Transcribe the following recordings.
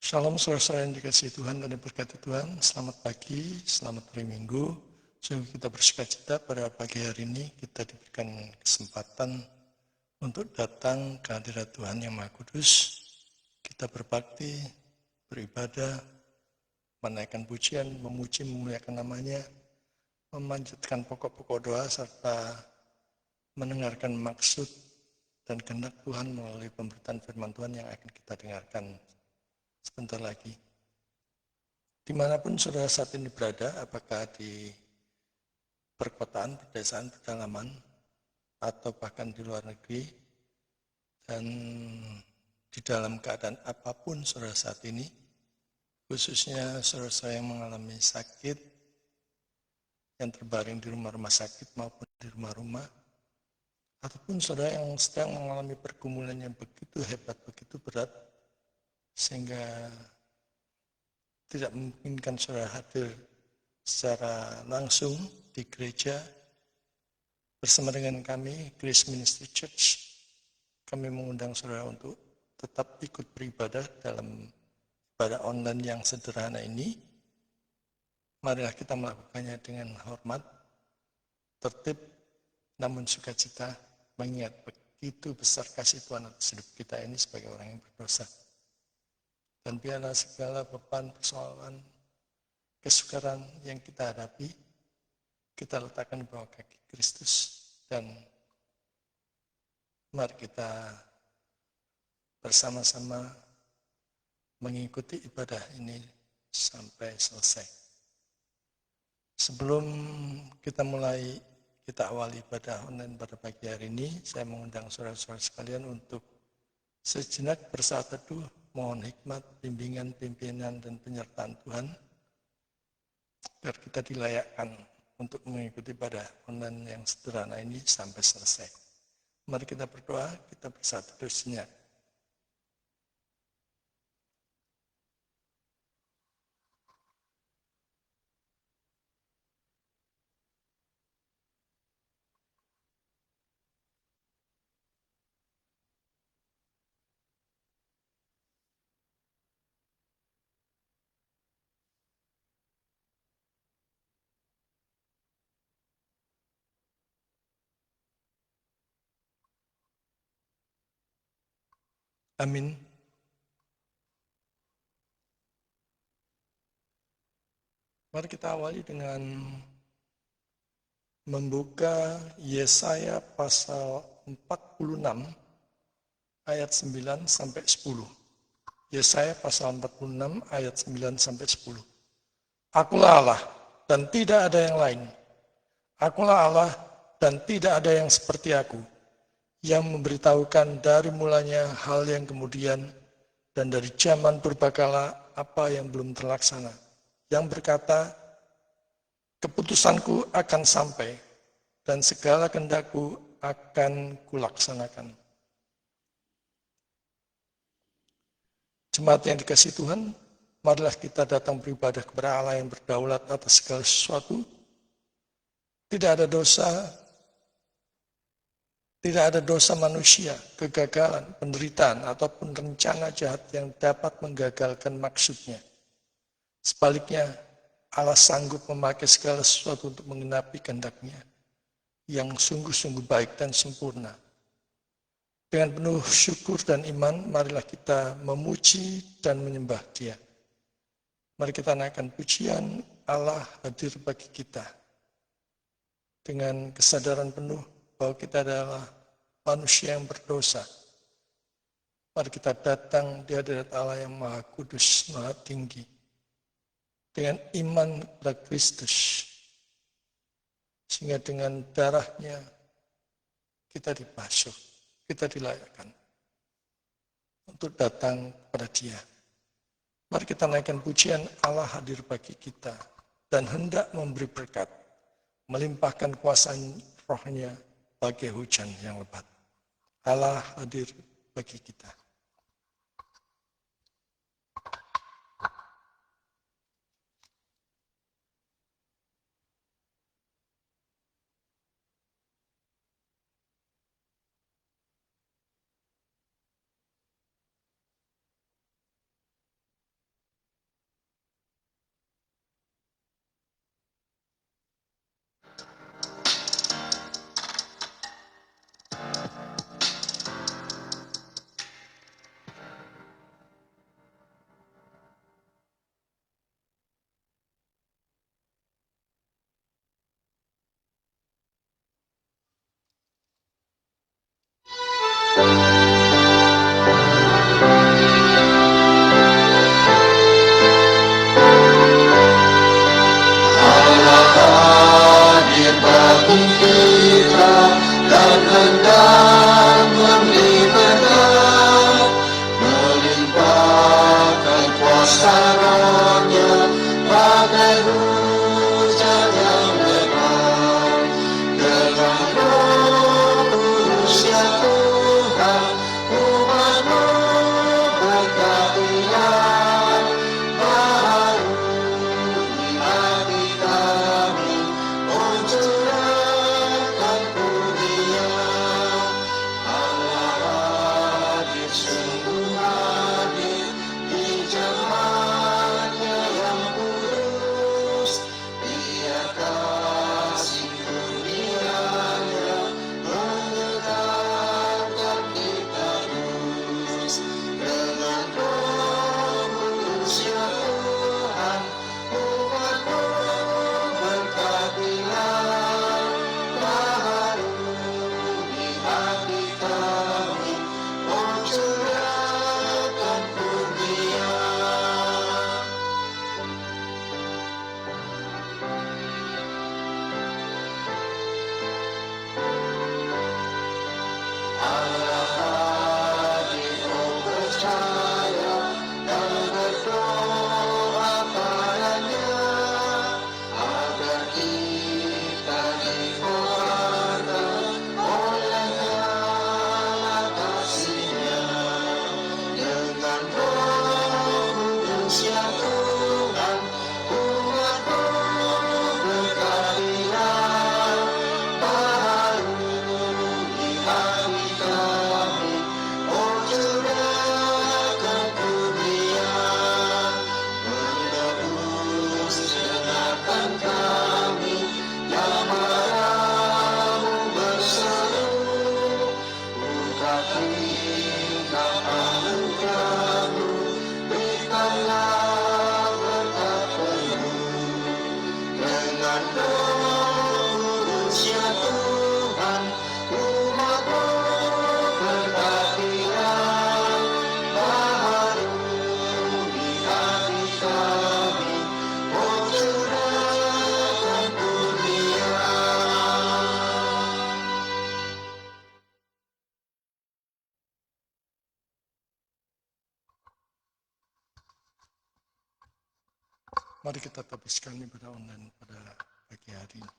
Shalom saudara-saudara yang dikasihi Tuhan dan diberkati Tuhan. Selamat pagi, selamat hari Minggu. Sungguh kita bersukacita pada pagi hari ini kita diberikan kesempatan untuk datang ke hadirat Tuhan yang Maha Kudus. Kita berbakti, beribadah, menaikkan pujian, memuji, memuliakan namanya, memanjatkan pokok-pokok doa, serta mendengarkan maksud dan kehendak Tuhan melalui pemberitaan firman Tuhan yang akan kita dengarkan sebentar lagi. Dimanapun saudara saat ini berada, apakah di perkotaan, pedesaan, pedalaman, atau bahkan di luar negeri, dan di dalam keadaan apapun saudara saat ini, khususnya saudara yang mengalami sakit, yang terbaring di rumah-rumah sakit maupun di rumah-rumah, ataupun saudara yang sedang mengalami pergumulan yang begitu hebat, begitu berat, sehingga tidak memungkinkan saudara hadir secara langsung di gereja bersama dengan kami, Grace Ministry Church. Kami mengundang saudara untuk tetap ikut beribadah dalam ibadah online yang sederhana ini. Marilah kita melakukannya dengan hormat, tertib, namun sukacita, mengingat begitu besar kasih Tuhan atas hidup kita ini sebagai orang yang berdosa. Dan biarlah segala beban, persoalan, kesukaran yang kita hadapi, kita letakkan di bawah kaki Kristus, dan mari kita bersama-sama mengikuti ibadah ini sampai selesai. Sebelum kita awali ibadah online pada pagi hari ini, saya mengundang saudara-saudara sekalian untuk sejenak bersaat teduh, mohon hikmat, bimbingan, pimpinan, dan penyertaan Tuhan, agar kita dilayakkan untuk mengikuti ibadah online yang sederhana ini sampai selesai. Mari kita berdoa, kita bersaat teduh sejenak. Amin. Mari kita awali dengan membuka Yesaya pasal 46 ayat 9 sampai 10. Yesaya pasal 46 ayat 9 sampai 10. Akulah Allah dan tidak ada yang lain. Akulah Allah dan tidak ada yang seperti aku, yang memberitahukan dari mulanya hal yang kemudian dan dari zaman purbakala apa yang belum terlaksana, yang berkata, keputusanku akan sampai dan segala kehendakku akan kulaksanakan. Jemaat yang dikasihi Tuhan, marilah kita datang beribadah kepada Allah yang berdaulat atas segala sesuatu. Tidak ada dosa manusia, kegagalan, penderitaan, ataupun rencana jahat yang dapat menggagalkan maksudnya. Sebaliknya, Allah sanggup memakai segala sesuatu untuk menggenapi kehendaknya yang sungguh-sungguh baik dan sempurna. Dengan penuh syukur dan iman, marilah kita memuji dan menyembah Dia. Mari kita naikkan pujian, Allah hadir bagi kita. Dengan kesadaran penuh bahwa kita adalah manusia yang berdosa. Mari kita datang di hadirat Allah yang Maha Kudus, Maha Tinggi. Dengan iman pada Kristus. Sehingga dengan darahnya kita dibasuh, kita dilayakkan untuk datang kepada Dia. Mari kita naikkan pujian, Allah hadir bagi kita dan hendak memberi berkat, melimpahkan kuasa rohnya bagai hujan yang lebat. Allah hadir bagi kita. Hadir bagi kita dan hendak memberi berkat, melimpahkan kuasa Roh-Nya bagai hujan yang lebat. Dengan Roh Kudus ya Tuhan, umat-Mu berkatilah. Baru di hati kami, curahkan kurnia. Allah hadir, sungguh hadir di jemaat-Nya yang kudus. Dia kasih kurnia-Nya menyegarkan kita terus. Dengan Roh Kudus ya Tuhan, umat-Mu berkatilah. Baru di hati kami, curahkan kurnia. Allah hadir, oh percaya dan berdoa padanya, agar kita dikeluarkan oleh nyala kasih-Nya. Dengan Roh Kudus ya Tuhan, umat-Mu berkatilah. Baru di hati kami, curahkan kurnia. Menebus jenakan kami yang marah-Mu berseru. Buka tingkap anugerah-Mu, berikanlah berkat penuh. Dengan Roh Kudus ya Tuhan, umat-Mu berkatilah. Baru di hati kami, curahkan kurnia. Mari kita tabiskan ibadah online pada pagi hari ini.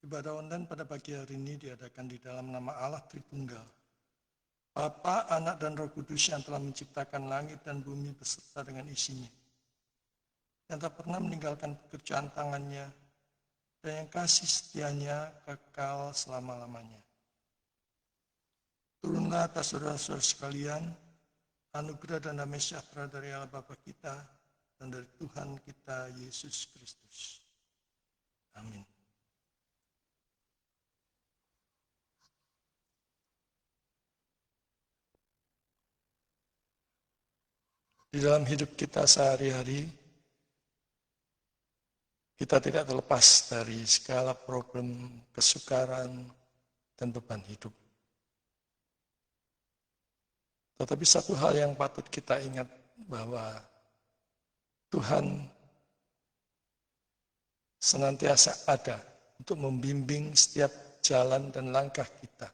Ibadah online pada pagi hari ini diadakan di dalam nama Allah Tritunggal, Bapa, Anak, dan Roh Kudus yang telah menciptakan langit dan bumi beserta dengan isinya, yang tak pernah meninggalkan pekerjaan tangannya, dan yang kasih setianya kekal selama-lamanya. Turunlah atas saudara-saudara sekalian, anugerah dan damai sejahtera dari Allah Bapa kita dan dari Tuhan kita Yesus Kristus. Amin. Di dalam hidup kita sehari-hari, kita tidak terlepas dari segala problem, kesukaran, dan beban hidup. Tetapi satu hal yang patut kita ingat bahwa Tuhan senantiasa ada untuk membimbing setiap jalan dan langkah kita,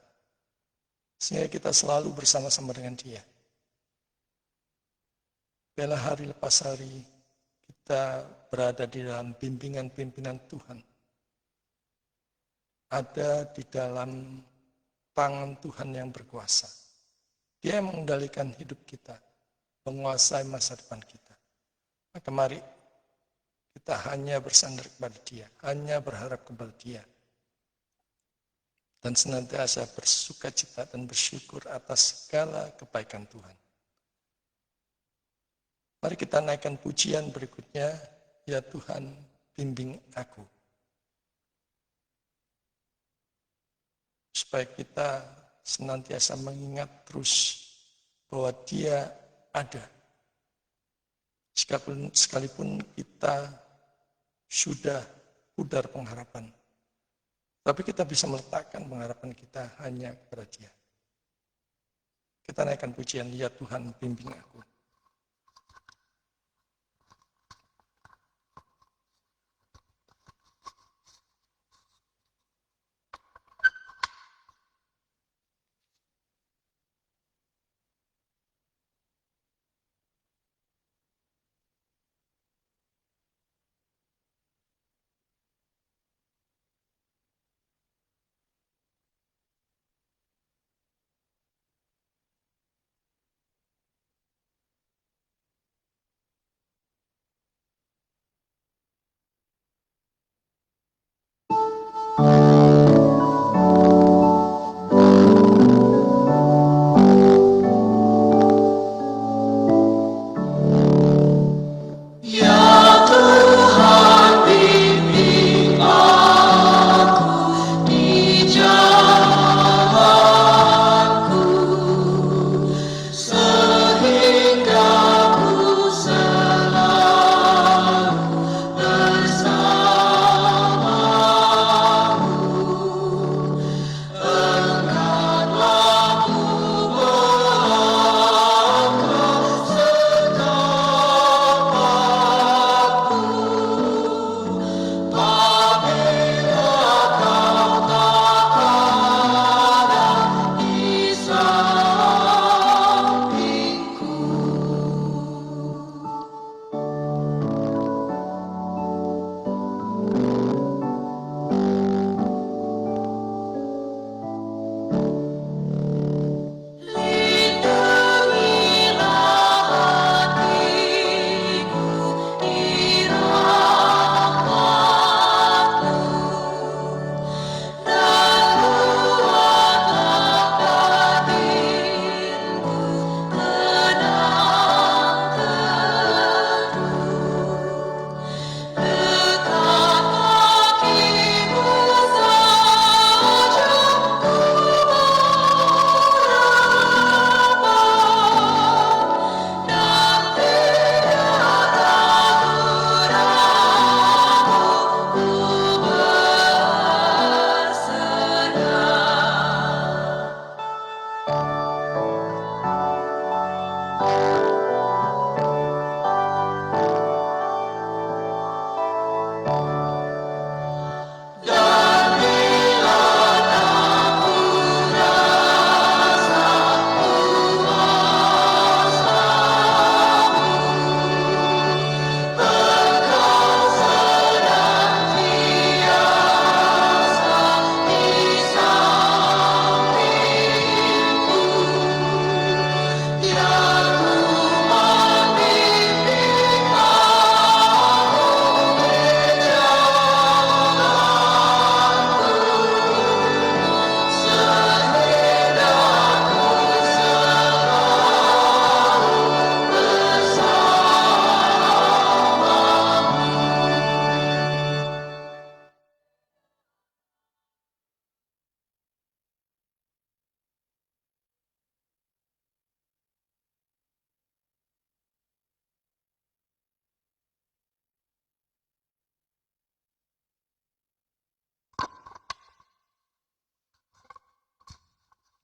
sehingga kita selalu bersama-sama dengan Dia. Bila hari lepas hari kita berada di dalam bimbingan pimpinan Tuhan, ada di dalam tangan Tuhan yang berkuasa. Dia yang mengendalikan hidup kita, menguasai masa depan kita. Maka mari kita hanya bersandar kepada Dia, hanya berharap kepada Dia, dan senantiasa bersukacita dan bersyukur atas segala kebaikan Tuhan. Mari kita naikkan pujian berikutnya, ya Tuhan bimbing aku. Supaya kita senantiasa mengingat terus bahwa Dia ada. Sekalipun kita sudah pudar pengharapan, tapi kita bisa meletakkan pengharapan kita hanya kepada Dia. Kita naikkan pujian, ya Tuhan bimbing aku.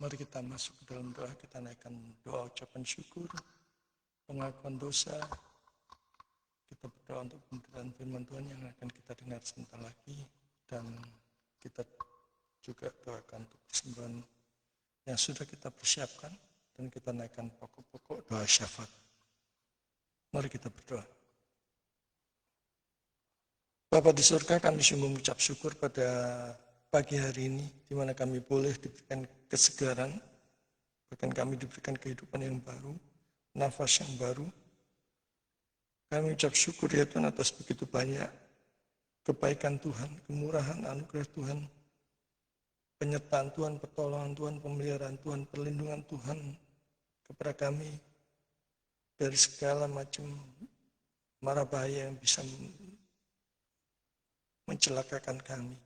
Mari kita masuk ke dalam doa, kita naikkan doa ucapan syukur, pengakuan dosa. Kita berdoa untuk pemberitaan firman Tuhan yang akan kita dengar sebentar lagi, dan kita juga doakan untuk persembahan yang sudah kita persiapkan, dan kita naikkan pokok-pokok doa syafaat. Mari kita berdoa. Bapa di surga, kami sungguh mengucap syukur pada pagi hari ini, di mana kami boleh diberikan kesegaran, bahkan kami diberikan kehidupan yang baru, nafas yang baru. Kami ucap syukur ya Tuhan atas begitu banyak kebaikan Tuhan, kemurahan, anugerah Tuhan, penyertaan Tuhan, pertolongan Tuhan, pemeliharaan Tuhan, perlindungan Tuhan kepada kami dari segala macam mara bahaya yang bisa mencelakakan kami.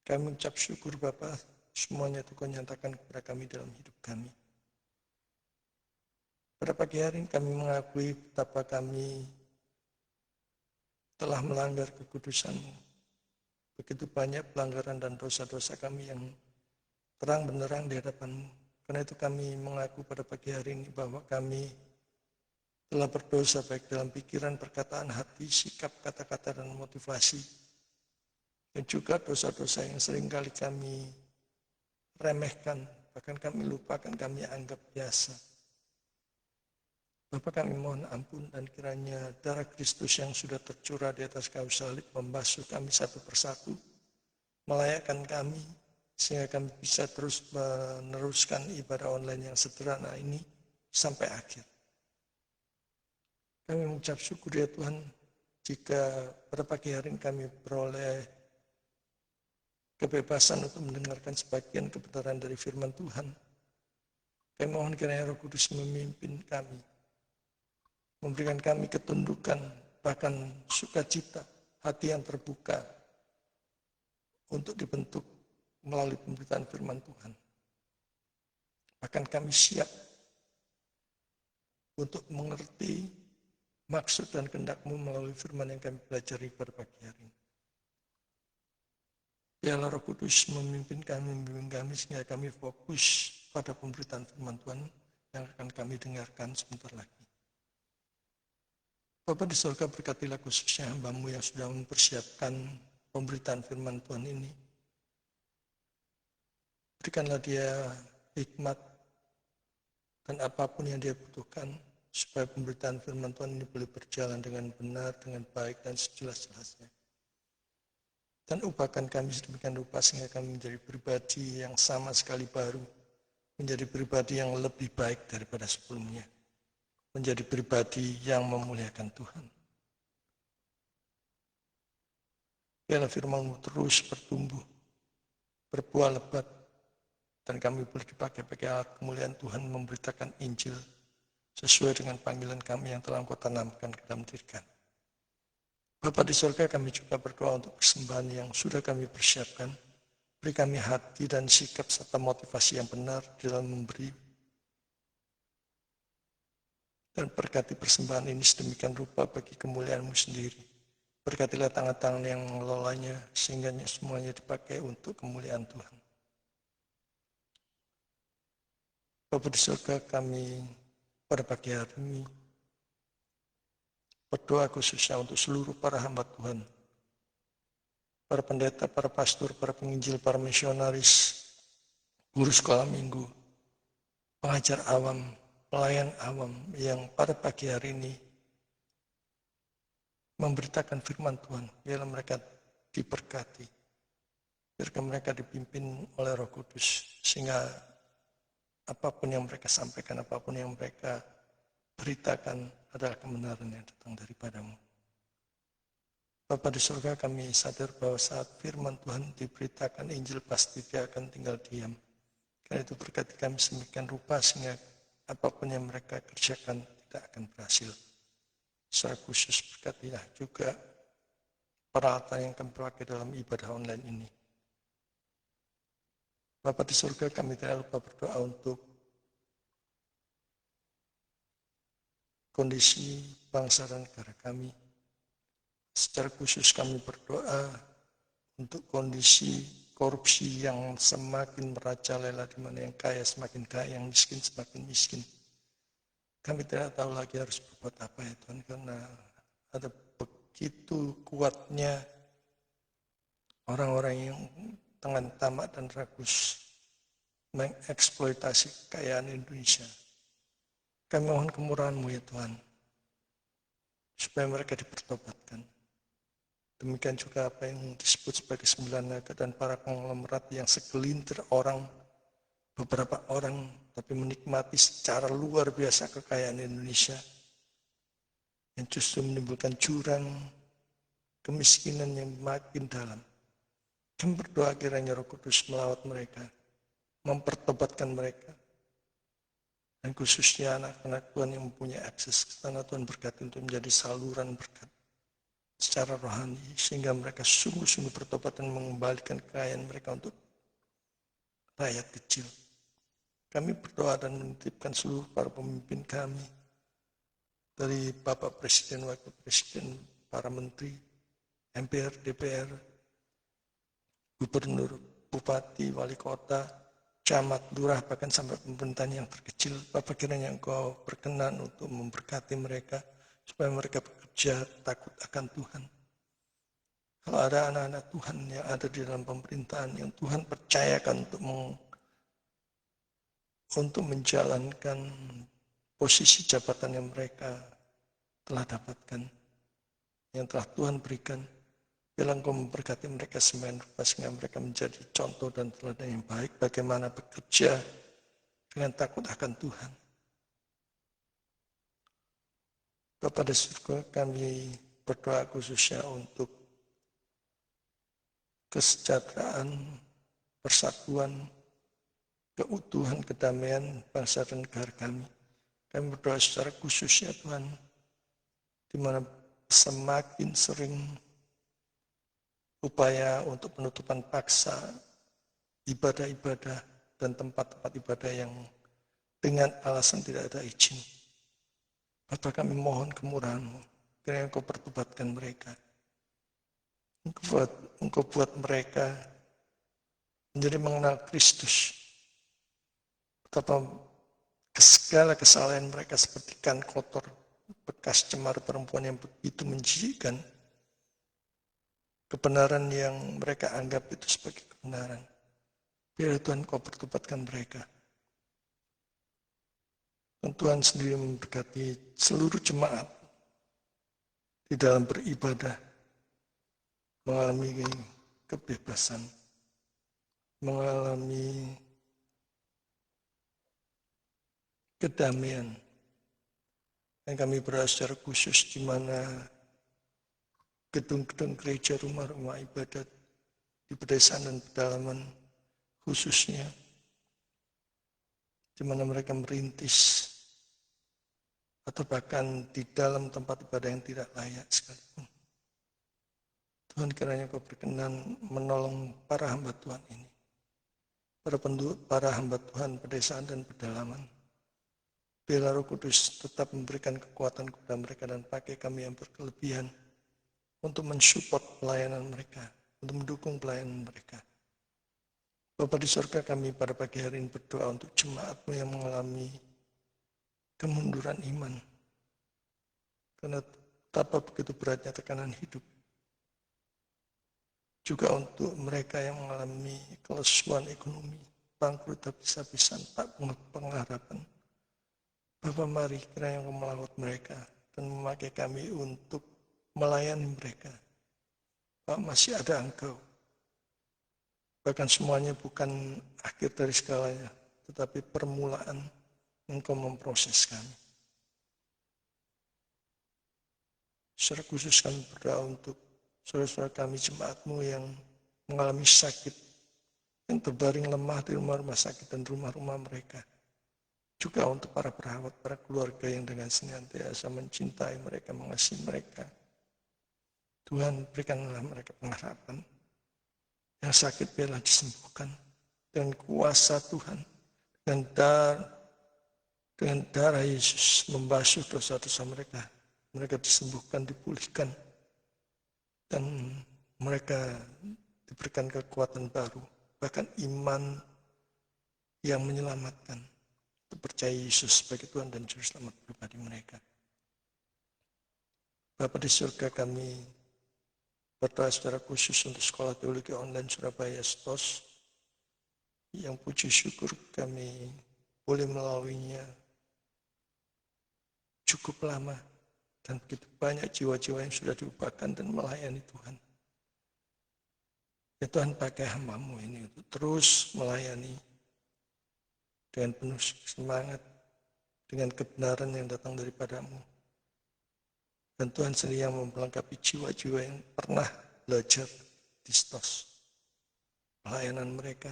Kami ucap syukur Bapa, semuanya Tuhan nyatakan kepada kami dalam hidup kami. Pada pagi hari ini kami mengakui betapa kami telah melanggar kekudusan-Mu. Begitu banyak pelanggaran dan dosa-dosa kami yang terang benderang di hadapan-Mu. Karena itu kami mengaku pada pagi hari ini bahwa kami telah berdosa baik dalam pikiran, perkataan, hati, sikap, kata-kata, dan motivasi. Dan juga dosa-dosa yang seringkali kami remehkan, bahkan kami lupakan, kami anggap biasa. Bapa, kami mohon ampun dan kiranya darah Kristus yang sudah tercurah di atas kayu salib membasuh kami satu persatu, melayakkan kami sehingga kami bisa terus meneruskan ibadah online yang sederhana ini sampai akhir. Kami mengucap syukur ya Tuhan jika pada pagi hari ini kami beroleh kebebasan untuk mendengarkan sebagian kebenaran dari firman Tuhan. Kami mohon kiranya Roh Kudus memimpin kami, memberikan kami ketundukan, bahkan sukacita, hati yang terbuka untuk dibentuk melalui pemberitaan firman Tuhan. Bahkan kami siap untuk mengerti maksud dan kehendak-Mu melalui firman yang kami pelajari pada pagi hari ini. Biarlah Roh Kudus memimpin kami sehingga kami fokus pada pemberitaan firman Tuhan yang akan kami dengarkan sebentar lagi. Bapa di surga, berkatilah khususnya hamba-Mu yang sudah mempersiapkan pemberitaan firman Tuhan ini. Berikanlah dia hikmat dan apapun yang dia butuhkan, supaya pemberitaan firman Tuhan ini boleh berjalan dengan benar, dengan baik, dan sejelas-jelasnya. Dan ubahkan kami sedemikian rupa sehingga kami menjadi pribadi yang sama sekali baru, menjadi pribadi yang lebih baik daripada sebelumnya, menjadi pribadi yang memuliakan Tuhan. Biarlah firman-Mu terus bertumbuh, berbuah lebat, dan kami boleh dipakai sebagai alat kemuliaan Tuhan memberitakan Injil sesuai dengan panggilan kami yang telah Engkau tanamkan ke dalam diri kami. Bapa di surga, kami juga berdoa untuk persembahan yang sudah kami persiapkan. Beri kami hati dan sikap serta motivasi yang benar dalam memberi. Dan berkati persembahan ini sedemikian rupa bagi kemuliaan-Mu sendiri. Berkatilah tangan-tangan yang mengelolanya sehingga semuanya dipakai untuk kemuliaan Tuhan. Bapa di surga, kami pada pagi hari ini berdoa khususnya untuk seluruh para hamba Tuhan, para pendeta, para pastor, para penginjil, para misionaris, guru sekolah minggu, pengajar awam, pelayan awam yang pada pagi hari ini memberitakan firman Tuhan. Biarlah mereka diberkati, biarlah mereka dipimpin oleh Roh Kudus, sehingga apapun yang mereka sampaikan, apapun yang mereka beritakan adalah kebenaran yang datang daripada-Mu. Bapa di surga, kami sadar bahwa saat firman Tuhan diberitakan Injil pasti dia akan tinggal diam. Karena itu berkati kami sedemikian rupa sehingga apapun yang mereka kerjakan tidak akan berhasil. Secara khusus berkatilah juga peralatan yang kami pakai dalam ibadah online ini. Bapa di surga, kami tidak lupa berdoa untuk kondisi bangsa dan negara kami. Secara khusus kami berdoa untuk kondisi korupsi yang semakin merajalela, di mana yang kaya semakin kaya, yang miskin semakin miskin. Kami tidak tahu lagi harus berbuat apa ya Tuhan, karena ada begitu kuatnya orang-orang yang dengan tamak dan rakus mengeksploitasi kekayaan Indonesia. Kami mohon kemurahan-Mu ya Tuhan, supaya mereka dipertobatkan. Demikian juga apa yang disebut sebagai 9 naga dan para konglomerat yang segelintir orang, beberapa orang, tapi menikmati secara luar biasa kekayaan Indonesia, yang justru menimbulkan jurang kemiskinan yang makin dalam. Kami berdoa kiranya Roh Kudus melawat mereka, mempertobatkan mereka, dan khususnya anak-anak Tuhan yang mempunyai akses ke tanah Tuhan berkati untuk menjadi saluran berkat secara rohani, sehingga mereka sungguh-sungguh bertobat dan mengembalikan kekayaan mereka untuk rakyat kecil. Kami berdoa dan menitipkan seluruh para pemimpin kami, dari Bapak Presiden, Wakil Presiden, para Menteri, MPR, DPR, Gubernur, Bupati, Wali Kota, Camat, Lurah, bahkan sampai pemerintahan yang terkecil. Bapak kiranya Engkau berkenan untuk memberkati mereka, supaya mereka bekerja takut akan Tuhan. Kalau ada anak-anak Tuhan yang ada di dalam pemerintahan, yang Tuhan percayakan untuk menjalankan posisi jabatan yang mereka telah dapatkan, yang telah Tuhan berikan, biarlah Engkau memberkati mereka sehingga mereka menjadi contoh dan teladan yang baik bagaimana bekerja dengan takut akan Tuhan. Bapa di surga, kami berdoa khususnya untuk kesejahteraan, persatuan, keutuhan, kedamaian bangsa dan negara kami. Kami berdoa secara khusus ya Tuhan, di mana semakin sering upaya untuk penutupan paksa ibadah-ibadah dan tempat-tempat ibadah yang dengan alasan tidak ada izin. Bapak, kami mohon kemurahan-Mu, kiranya Engkau pertobatkan mereka. Engkau buat mereka menjadi mengenal Kristus. Betapa segala kesalahan mereka seperti ikan kotor, bekas cemar perempuan yang begitu menjijikkan. Kebenaran yang mereka anggap itu sebagai kebenaran. Biar Tuhan Kau pertobatkan mereka. Dan Tuhan sendiri memberkati seluruh jemaat di dalam beribadah, mengalami kebebasan, mengalami kedamaian. Dan kami berdoa secara khusus di mana gedung-gedung gereja, rumah-rumah ibadat di pedesaan dan pedalaman khususnya, di mana mereka merintis atau bahkan di dalam tempat ibadah yang tidak layak sekalipun. Tuhan, kiranya Kau berkenan menolong para hamba Tuhan ini, para hamba Tuhan pedesaan dan pedalaman. Biarlah Roh Kudus tetap memberikan kekuatan kepada mereka dan pakai kami yang berkelebihan untuk mensupport pelayanan mereka, untuk mendukung pelayanan mereka. Bapa di surga, kami pada pagi hari ini berdoa untuk jemaat-Mu yang mengalami kemunduran iman. Karena betapa begitu beratnya tekanan hidup. Juga untuk mereka yang mengalami kelesuan ekonomi, bangkrut habis-habisan, tak punya pengharapan. Bapa, mari kiranya Engkau melawat mereka dan memakai kami untuk melayani mereka. Pak, masih ada Engkau. Bahkan semuanya bukan akhir dari segalanya, tetapi permulaan Engkau memproses kami. Secara khusus kami berdoa untuk saudara-saudara kami, jemaat-Mu yang mengalami sakit, yang terbaring lemah di rumah-rumah sakit dan rumah-rumah mereka. Juga untuk para perawat, para keluarga yang dengan senantiasa mencintai mereka, mengasihi mereka. Tuhan, berikanlah mereka pengharapan. Yang sakit biarlah disembuhkan dengan kuasa Tuhan. Dengan darah Yesus membasuh dosa-dosa mereka. Mereka disembuhkan, dipulihkan. Dan mereka diberikan kekuatan baru. Bahkan iman yang menyelamatkan. Percaya Yesus sebagai Tuhan dan Juru Selamat pribadi mereka. Bapa di surga, kami berdoa secara khusus untuk Sekolah Teologi Online Surabaya STOS, yang puji syukur kami boleh melaluinya cukup lama dan begitu banyak jiwa-jiwa yang sudah diubahkan dan melayani Tuhan. Ya Tuhan, pakai hamba-Mu ini untuk terus melayani dengan penuh semangat, dengan kebenaran yang datang daripada-Mu. Dan Tuhan sendiri yang memperlengkapi jiwa-jiwa yang pernah belajar di STOS. Pelayanan mereka,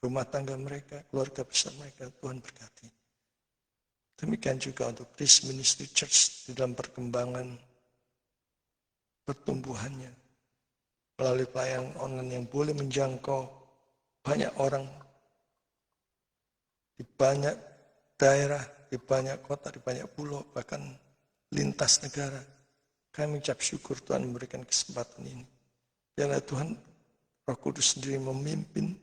rumah tangga mereka, keluarga besar mereka, Tuhan berkati. Demikian juga untuk Grace Ministry Church di dalam perkembangan pertumbuhannya. Melalui pelayanan online yang boleh menjangkau banyak orang di banyak daerah, di banyak kota, di banyak pulau, bahkan lintas negara. Kami ucap syukur Tuhan memberikan kesempatan ini. Biarlah Tuhan Roh Kudus sendiri memimpin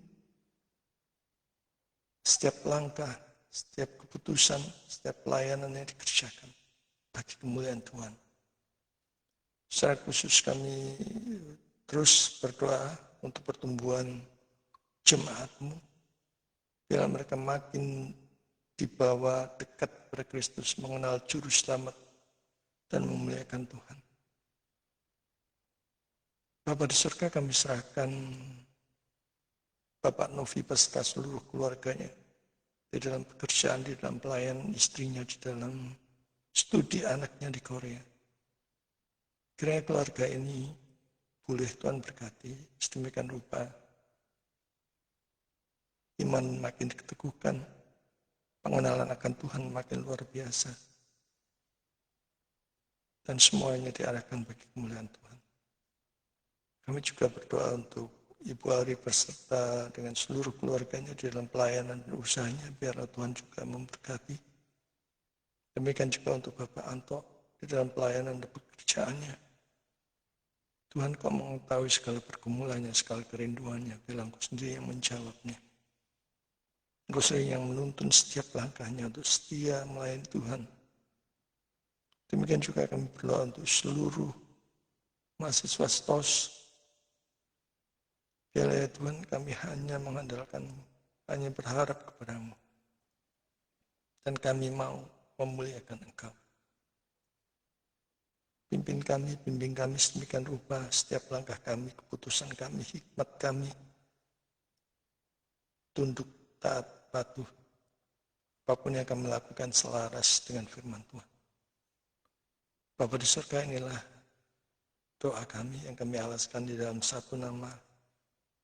setiap langkah, setiap keputusan, setiap pelayanan yang dikerjakan bagi kemuliaan Tuhan. Secara khusus kami terus berdoa untuk pertumbuhan jemaat-Mu. Biar mereka makin dibawa dekat pada Kristus, mengenal Juru Selamat dan memuliakan Tuhan. Bapa di surga, kami serahkan Bapak Novi beserta seluruh keluarganya di dalam pekerjaan, di dalam pelayanan istrinya, di dalam studi anaknya di Korea. Kiranya keluarga ini boleh Tuhan berkati sedemikian rupa. Iman makin diteguhkan, pengenalan akan Tuhan makin luar biasa. Dan semuanya diarahkan bagi kemuliaan Tuhan. Kami juga berdoa untuk Ibu Ari beserta dengan seluruh keluarganya di dalam pelayanan dan usahanya. Biarlah Tuhan juga memberkati. Demikian juga untuk Bapak Anto di dalam pelayanan dan pekerjaannya. Tuhan, Kau mengetahui segala pergumulannya, segala kerinduannya. Biarlah Engkau sendiri yang menjawabnya. Engkau sendiri yang menuntun setiap langkahnya untuk setia melayani Tuhan. Demikian juga kami berdoa untuk seluruh mahasiswa STOS. Biarlah ya Tuhan, kami hanya mengandalkan-Mu, hanya berharap kepada-Mu. Dan kami mau memuliakan Engkau. Pimpin kami, bimbing kami sedemikian rupa setiap langkah kami, keputusan kami, hikmat kami, tunduk, taat, patuh. Apapun yang kami lakukan selaras dengan firman Tuhan. Bapa di surga, inilah doa kami yang kami alaskan di dalam satu nama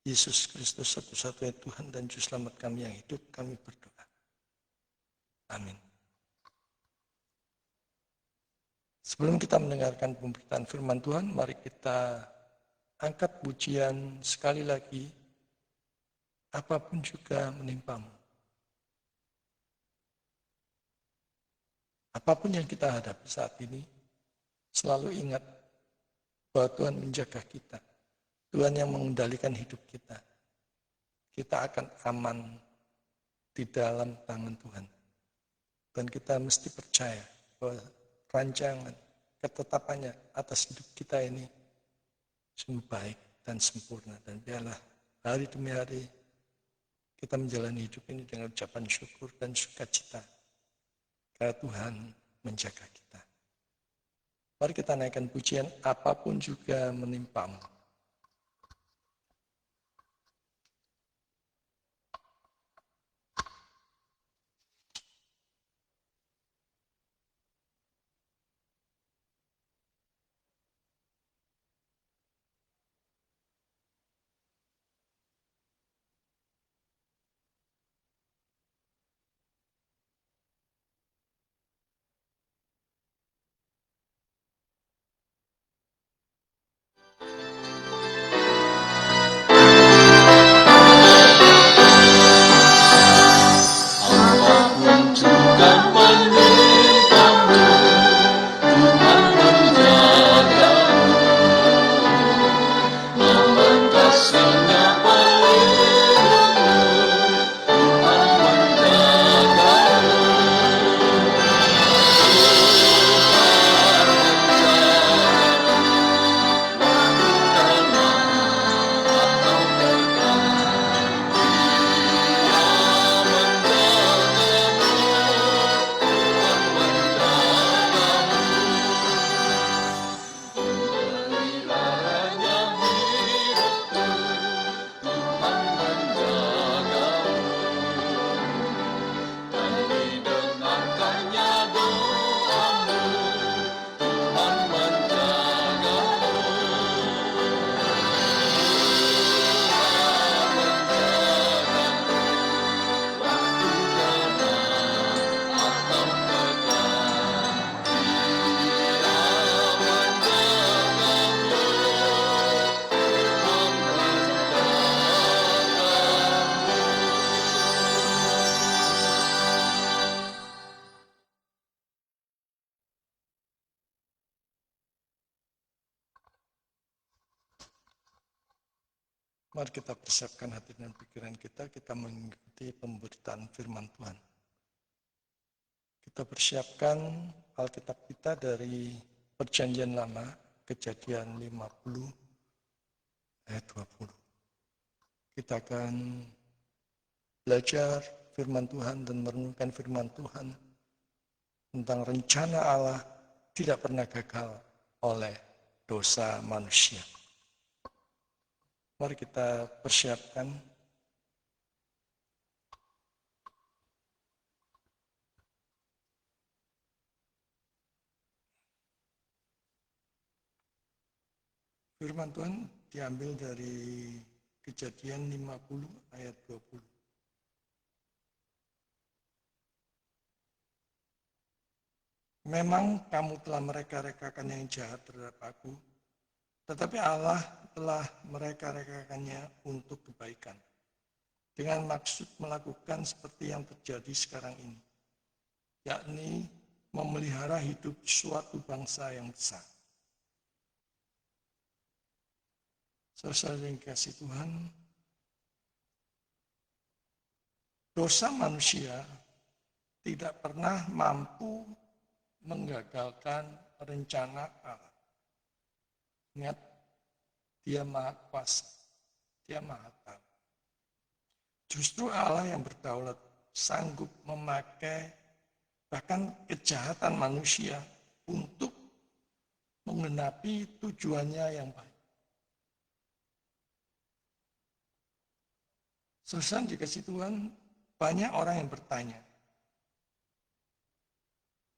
Yesus Kristus, satu-satunya Tuhan dan Juru Selamat kami yang hidup, kami berdoa. Amin. Sebelum kita mendengarkan pemberitaan firman Tuhan, mari kita angkat pujian sekali lagi, apapun juga menimpamu. Apapun yang kita hadapi saat ini, selalu ingat bahwa Tuhan menjaga kita. Tuhan yang mengendalikan hidup kita. Kita akan aman di dalam tangan Tuhan. Dan kita mesti percaya bahwa rancangan, ketetapannya atas hidup kita ini sungguh baik dan sempurna. Dan biarlah hari demi hari kita menjalani hidup ini dengan ucapan syukur dan sukacita. Karena Tuhan menjaga kita. Mari kita naikkan pujian apapun juga menimpamu. Mari kita persiapkan hati dan pikiran kita mengikuti pemberitaan firman Tuhan. Kita persiapkan Alkitab kita dari Perjanjian Lama, Kejadian 50 ayat 20. Kita akan belajar firman Tuhan dan merenungkan firman Tuhan tentang rencana Allah tidak pernah gagal oleh dosa manusia. Mari kita persiapkan. Firman Tuhan diambil dari Kejadian 50 ayat 20. Memang kamu telah mereka-rekakan yang jahat terhadap aku, tetapi Allah telah mereka-rekakannya untuk kebaikan, dengan maksud melakukan seperti yang terjadi sekarang ini, yakni memelihara hidup suatu bangsa yang besar. Saudara yang dikasihi Tuhan, dosa manusia tidak pernah mampu menggagalkan rencana Allah. Ingat, Dia Maha Kuasa, Dia Maha Tahu. Justru Allah yang berdaulat sanggup memakai bahkan kejahatan manusia untuk menggenapi tujuannya yang baik. Saudara dikasihi Tuhan, banyak orang yang bertanya,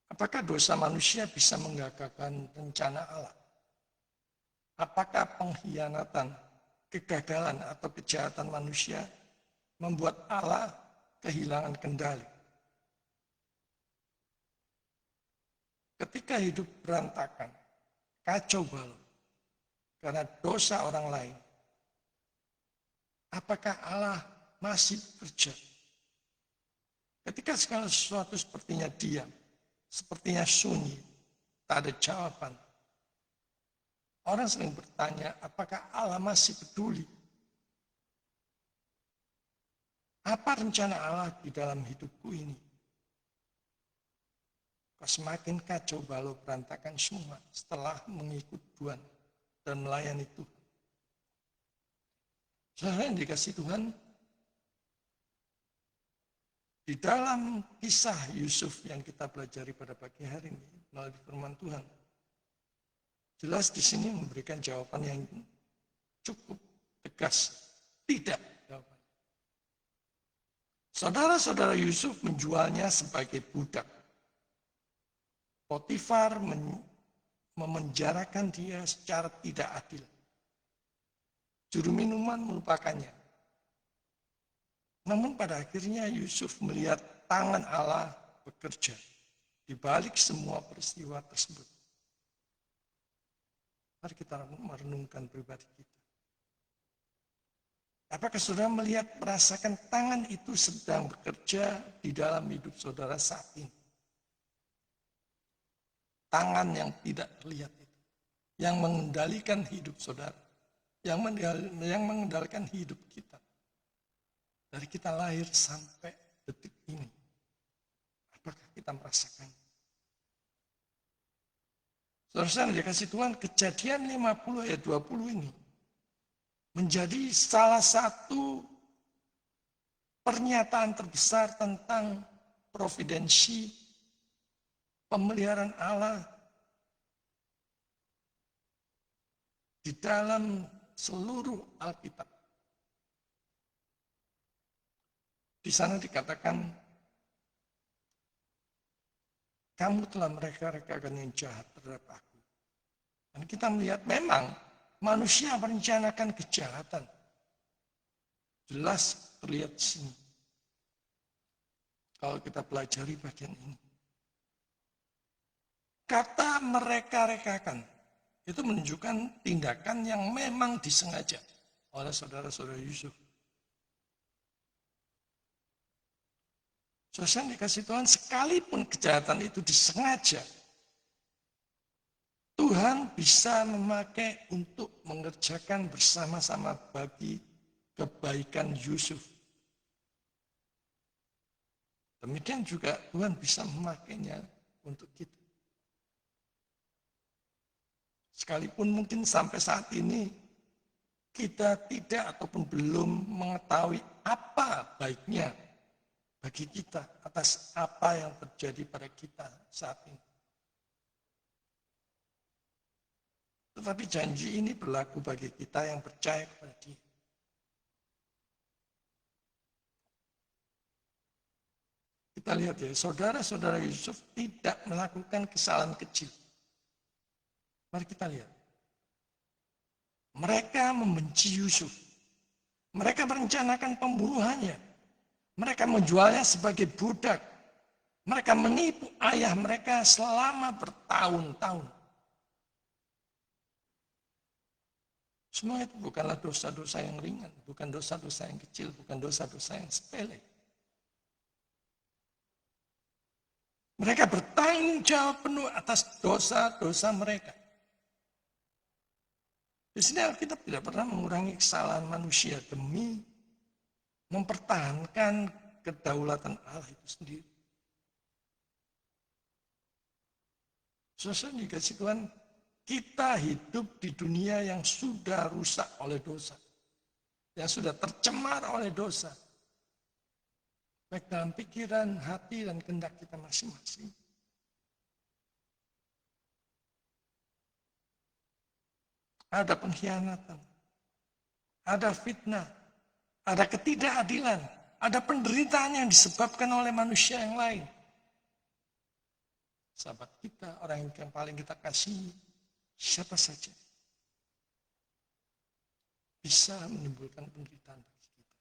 apakah dosa manusia bisa menggagalkan rencana Allah? Apakah pengkhianatan, kegagalan, atau kejahatan manusia membuat Allah kehilangan kendali? Ketika hidup berantakan, kacau balau, karena dosa orang lain, apakah Allah masih bekerja? Ketika segala sesuatu sepertinya diam, sepertinya sunyi, tak ada jawaban, orang sering bertanya, apakah Allah masih peduli? Apa rencana Allah di dalam hidupku ini? Kok semakin kacau balau berantakan semua setelah mengikut Tuhan dan melayani Tuhan. Saudara yang dikasihi Tuhan, di dalam kisah Yusuf yang kita pelajari pada pagi hari ini melalui firman Tuhan, jelas di sini memberikan jawaban yang cukup tegas. Tidak jawaban. Saudara-saudara Yusuf menjualnya sebagai budak. Potifar memenjarakan dia secara tidak adil. Juru minuman melupakannya. Namun pada akhirnya Yusuf melihat tangan Allah bekerja di balik semua peristiwa tersebut. Mari kita merenungkan pribadi kita. Apakah saudara melihat, merasakan tangan itu sedang bekerja di dalam hidup saudara saat ini? Tangan yang tidak terlihat itu, yang mengendalikan hidup saudara, yang mengendalikan hidup kita. Dari kita lahir sampai detik ini, apakah kita merasakan? Saudara-saudara dikasihi Tuhan, Kejadian 50 ayat 20 ini menjadi salah satu pernyataan terbesar tentang providensi pemeliharaan Allah di dalam seluruh Alkitab. Di sana dikatakan, kamu telah mereka-rekakan yang jahat terhadap aku. Dan kita melihat memang manusia merencanakan kejahatan. Jelas terlihat di sini. Kalau kita pelajari bagian ini. Kata mereka-rekakan itu menunjukkan tindakan yang memang disengaja oleh saudara-saudara Yusuf. Saudara yang dikasihi Tuhan, sekalipun kejahatan itu disengaja, Tuhan bisa memakai untuk mengerjakan bersama-sama bagi kebaikan Yusuf. Demikian juga Tuhan bisa memakainya untuk kita. Sekalipun mungkin sampai saat ini kita tidak ataupun belum mengetahui apa baiknya bagi kita atas apa yang terjadi pada kita saat ini. Tetapi janji ini berlaku bagi kita yang percaya kepada Dia. Kita lihat ya, saudara-saudara Yusuf tidak melakukan kesalahan kecil. Mari kita lihat. Mereka membenci Yusuf. Mereka merencanakan pembunuhannya. Mereka menjualnya sebagai budak. Mereka menipu ayah mereka selama bertahun-tahun. Semua itu bukanlah dosa-dosa yang ringan, bukan dosa-dosa yang kecil, bukan dosa-dosa yang sepele. Mereka bertanggung jawab penuh atas dosa-dosa mereka. Di sini Alkitab tidak pernah mengurangi kesalahan manusia demi mempertahankan kedaulatan Allah itu sendiri. Saudara dikasih Tuhan, kita hidup di dunia yang sudah rusak oleh dosa. Yang sudah tercemar oleh dosa. Baik dalam pikiran, hati, dan kehendak kita masing-masing. Ada pengkhianatan, ada fitnah, ada ketidakadilan, ada penderitaan yang disebabkan oleh manusia yang lain. Sahabat kita, orang yang paling kita kasihi, siapa saja bisa menimbulkan penderitaan bagi kita.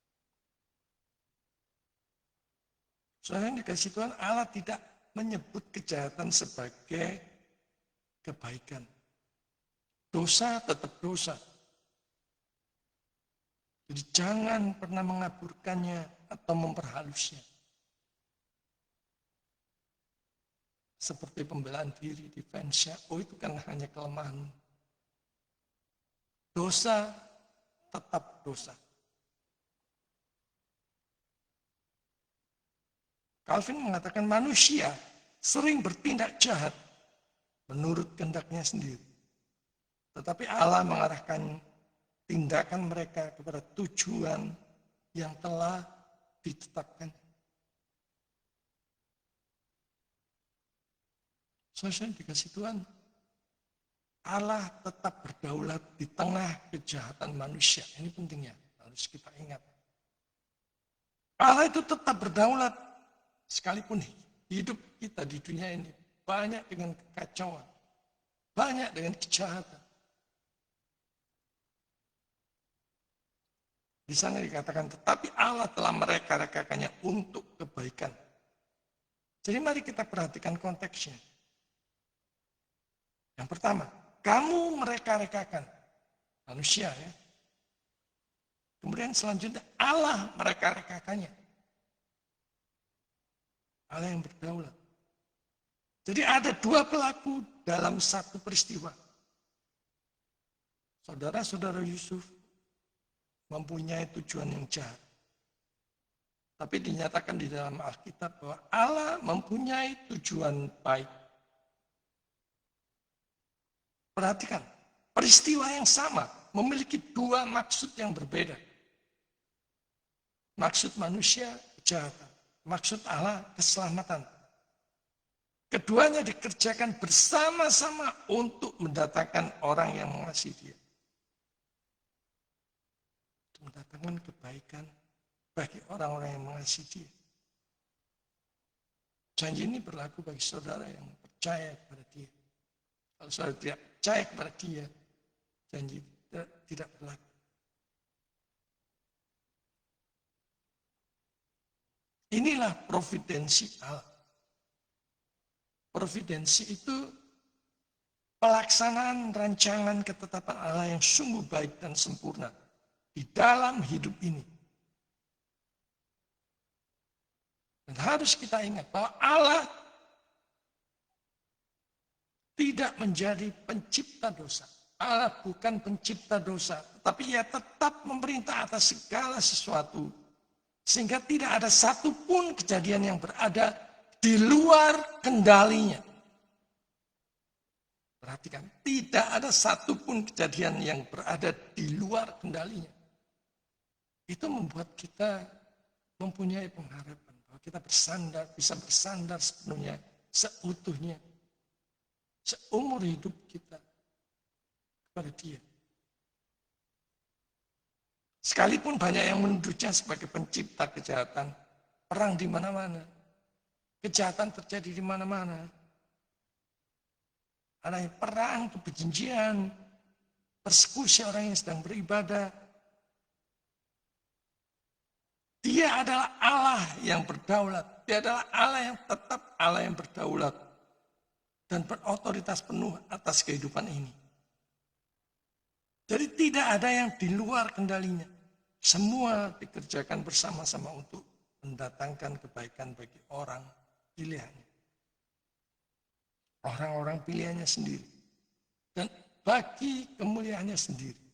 Soalnya yang dikasih Tuhan, Allah tidak menyebut kejahatan sebagai kebaikan. Dosa tetap dosa. Jadi jangan pernah mengaburkannya atau memperhalusnya. Seperti pembelaan diri, defense-nya, oh itu kan hanya kelemahan. Dosa tetap dosa. Calvin mengatakan manusia sering bertindak jahat menurut kehendaknya sendiri. Tetapi Allah mengarahkan tindakan mereka kepada tujuan yang telah ditetapkan. Saudara dikasih Tuhan, Allah tetap berdaulat di tengah kejahatan manusia. Ini pentingnya, harus kita ingat. Allah itu tetap berdaulat, sekalipun hidup kita di dunia ini banyak dengan kekacauan, banyak dengan kejahatan. Di sana dikatakan, tetapi Allah telah mereka-rekakannya untuk kebaikan. Jadi mari kita perhatikan konteksnya. Yang pertama, kamu mereka-rekakan. Manusia ya. Kemudian selanjutnya, Allah mereka-rekakannya. Allah yang berdaulat. Jadi ada dua pelaku dalam satu peristiwa. Saudara-saudara Yusuf mempunyai tujuan yang jahat. Tapi dinyatakan di dalam Alkitab bahwa Allah mempunyai tujuan baik. Perhatikan, peristiwa yang sama memiliki dua maksud yang berbeda. Maksud manusia, kejahatan. Maksud Allah, keselamatan. Keduanya dikerjakan bersama-sama untuk mendatangkan orang yang mengasihi Dia. Mendatangkan kebaikan bagi orang-orang yang mengasihi Dia. Janji ini berlaku bagi saudara yang percaya kepada Dia. Kalau saudara tidak percaya kepada Dia, janji tidak berlaku. Inilah providensi Allah. Providensi itu pelaksanaan rancangan ketetapan Allah yang sungguh baik dan sempurna di dalam hidup ini. Dan harus kita ingat bahwa Allah tidak menjadi pencipta dosa. Allah bukan pencipta dosa, tapi ia tetap memerintah atas segala sesuatu. Sehingga tidak ada satupun kejadian yang berada di luar kendalinya. Perhatikan, tidak ada satupun kejadian yang berada di luar kendalinya. Itu membuat kita mempunyai pengharapan bahwa kita bisa bersandar sepenuhnya, seutuhnya, seumur hidup kita kepada Dia. Sekalipun banyak yang menuduhnya sebagai pencipta kejahatan, perang di mana-mana, kejahatan terjadi di mana-mana. Ada perang, kebencian, persekusi orang yang sedang beribadah. Dia adalah Allah yang berdaulat. Dia adalah Allah yang tetap Allah yang berdaulat dan berotoritas penuh atas kehidupan ini. Jadi tidak ada yang di luar kendalinya. Semua dikerjakan bersama-sama untuk mendatangkan kebaikan bagi orang pilihannya. Orang-orang pilihannya sendiri. Dan bagi kemuliaannya sendiri.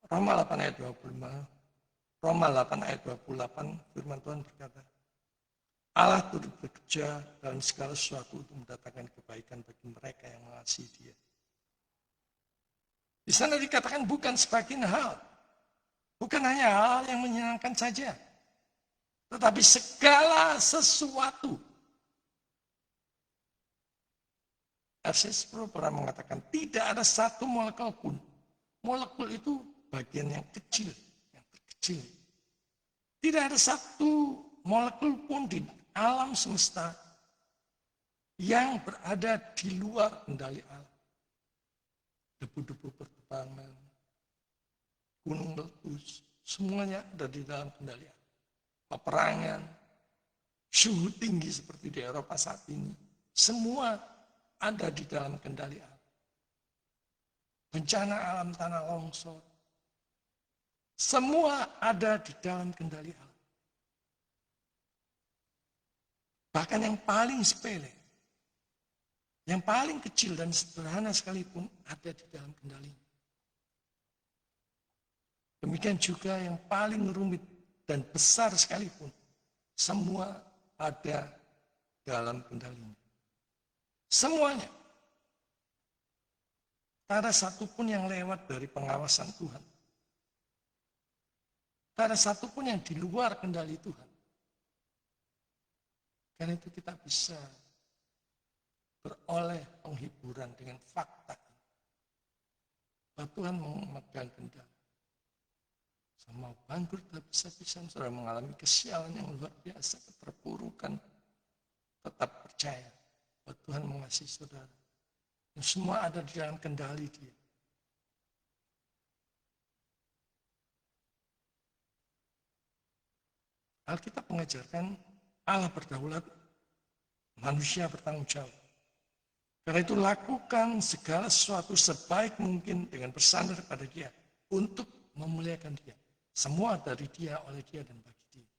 Roma 8 ayat 25. Roma 8 ayat 28 firman Tuhan berkata, Allah turut bekerja dalam segala sesuatu untuk mendatangkan kebaikan bagi mereka yang mengasihi Dia. Di sana dikatakan bukan sebagian hal. Bukan hanya hal yang menyenangkan saja. Tetapi segala sesuatu. R.C. Sproul pernah mengatakan tidak ada satu molekul pun. Molekul itu bagian yang kecil, yang terkecil. Tidak ada satu molekul pun di alam semesta yang berada di luar kendali Allah. Debu-debu berterbangan, gunung meletus, semuanya ada di dalam kendali Allah. Peperangan, suhu tinggi seperti di Eropa saat ini, semua ada di dalam kendali Allah. Bencana alam tanah longsor, semua ada di dalam kendali Allah. Bahkan yang paling sepele, yang paling kecil dan sederhana sekalipun ada di dalam kendalinya. Demikian juga yang paling rumit dan besar sekalipun, semua ada dalam kendalinya. Semuanya. Tak ada satupun yang lewat dari pengawasan Tuhan. Tak ada satupun yang di luar kendali Tuhan. Karena itu kita bisa beroleh penghiburan dengan fakta bahwa Tuhan memegang kendali. Sama bangkrut habis-habisan, saudara mengalami kesialan yang luar biasa, keterpurukan, tetap percaya bahwa Tuhan mengasihi saudara. Dan semua ada di dalam kendali Dia. Alkitab mengajarkan Allah berdaulat, manusia bertanggung jawab. Karena itu lakukan segala sesuatu sebaik mungkin dengan bersandar pada Dia untuk memuliakan Dia. Semua dari Dia, oleh Dia, dan bagi Dia.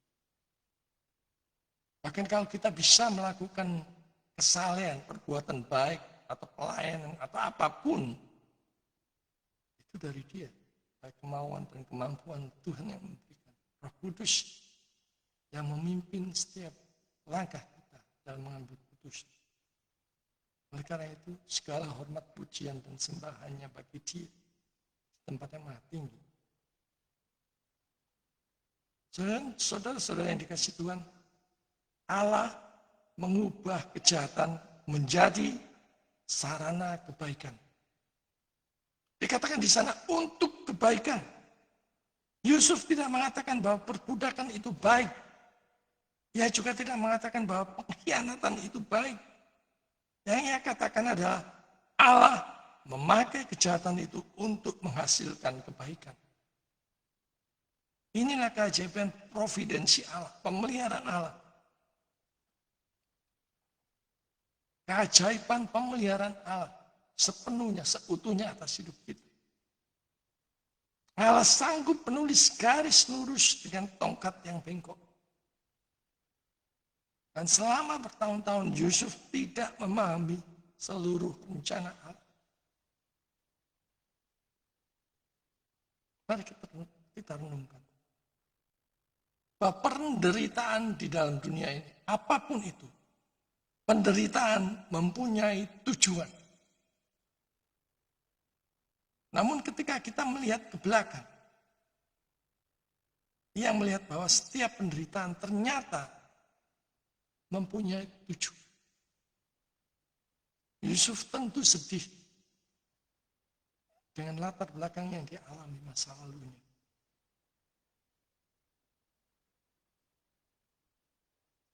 Bahkan kalau kita bisa melakukan kesalehan, perbuatan baik, atau pelayanan, atau apapun, itu dari Dia. Baik kemauan dan kemampuan Tuhan yang memberikan. Roh Kudus yang memimpin setiap langkah kita dalam mengambil keputusan. Oleh karena itu, segala hormat, pujian, dan sembahannya bagi Dia, tempat yang maha tinggi. Saudara-saudara yang dikasihi Tuhan, Allah mengubah kejahatan menjadi sarana kebaikan. Dikatakan di sana untuk kebaikan. Yusuf tidak mengatakan bahwa perbudakan itu baik. Ia juga tidak mengatakan bahwa pengkhianatan itu baik. Yang ia katakan adalah Allah memakai kejahatan itu untuk menghasilkan kebaikan. Inilah keajaiban providensi Allah, pemeliharaan Allah. Keajaiban pemeliharaan Allah sepenuhnya, seutuhnya atas hidup kita. Allah sanggup menulis garis lurus dengan tongkat yang bengkok. Dan selama bertahun-tahun Yusuf tidak memahami seluruh rencana Allah. Mari kita renungkan. Bahwa penderitaan di dalam dunia ini, apapun itu, penderitaan mempunyai tujuan. Namun ketika kita melihat ke belakang, ia melihat bahwa setiap penderitaan ternyata mempunyai tujuan. Yusuf tentu sedih dengan latar belakang yang dialami masa lalunya.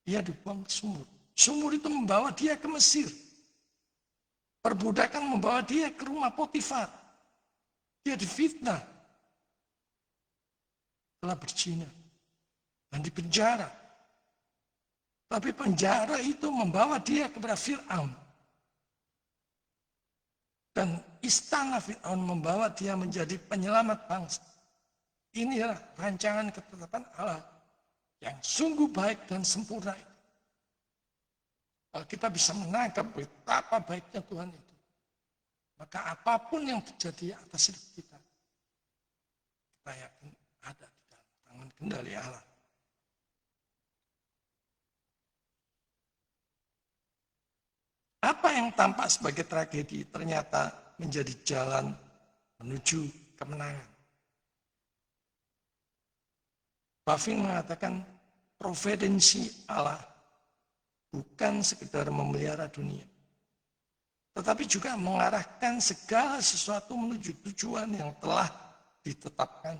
Ia dibuang ke sumur. Sumur itu membawa dia ke Mesir. Perbudakan membawa dia ke rumah Potifar. Dia difitnah. Telah berzina. Dan dipenjara. Tapi penjara itu membawa dia kepada Fir'aun. Dan istana Fir'aun membawa dia menjadi penyelamat bangsa. Inilah rancangan ketetapan Allah yang sungguh baik dan sempurna itu. Kalau kita bisa menangkap betapa baiknya Tuhan itu, maka apapun yang terjadi atas hidup kita, kita yakin ada di dalam tangan kendali Allah. Apa yang tampak sebagai tragedi ternyata menjadi jalan menuju kemenangan. Buffing mengatakan providensi Allah bukan sekedar memelihara dunia, tetapi juga mengarahkan segala sesuatu menuju tujuan yang telah ditetapkan.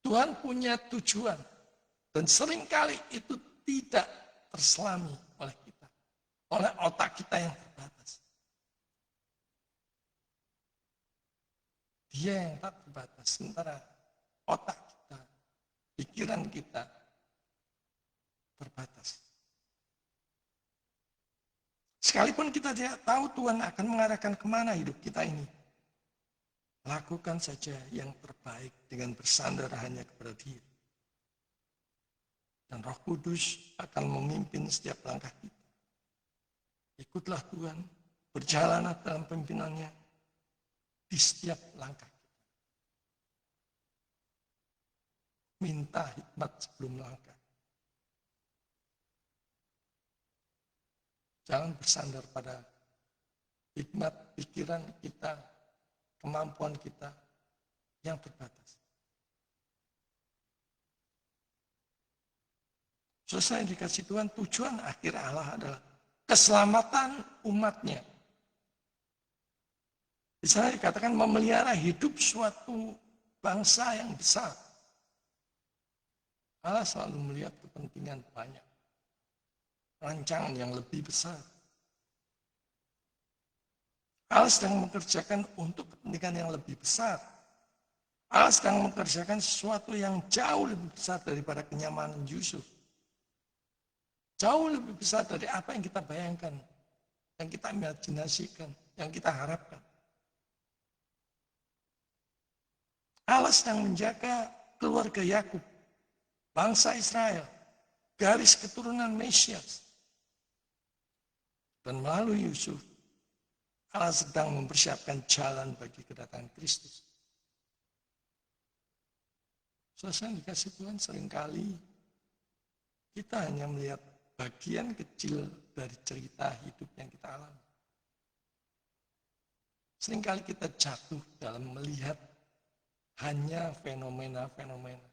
Tuhan punya tujuan dan seringkali itu tidak terselami oleh kita, oleh otak kita yang terbatas. Dia yang tak terbatas, sementara otak kita, pikiran kita terbatas. Sekalipun kita tidak tahu Tuhan akan mengarahkan kemana hidup kita ini, lakukan saja yang terbaik dengan bersandar hanya kepada Dia. Dan Roh Kudus akan memimpin setiap langkah kita. Ikutlah Tuhan, berjalanlah dalam pimpinannya di setiap langkah kita. Minta hikmat sebelum langkah. Jangan bersandar pada hikmat pikiran kita, kemampuan kita yang terbatas. Selesai dikasih Tuhan, tujuan akhir Allah adalah keselamatan umatnya. Di sana dikatakan memelihara hidup suatu bangsa yang besar. Allah selalu melihat kepentingan banyak. Rancangan yang lebih besar. Allah sedang mengerjakan untuk kepentingan yang lebih besar. Allah sedang mengerjakan sesuatu yang jauh lebih besar daripada kenyamanan Yusuf. Jauh lebih besar dari apa yang kita bayangkan, yang kita imajinasikan, yang kita harapkan. Allah sedang menjaga keluarga Yakub, bangsa Israel, garis keturunan Mesias. Dan melalui Yusuf, Allah sedang mempersiapkan jalan bagi kedatangan Kristus. Selesai dikasih Tuhan, seringkali kita hanya melihat bagian kecil dari cerita hidup yang kita alami. Seringkali kita jatuh dalam melihat hanya fenomena-fenomena.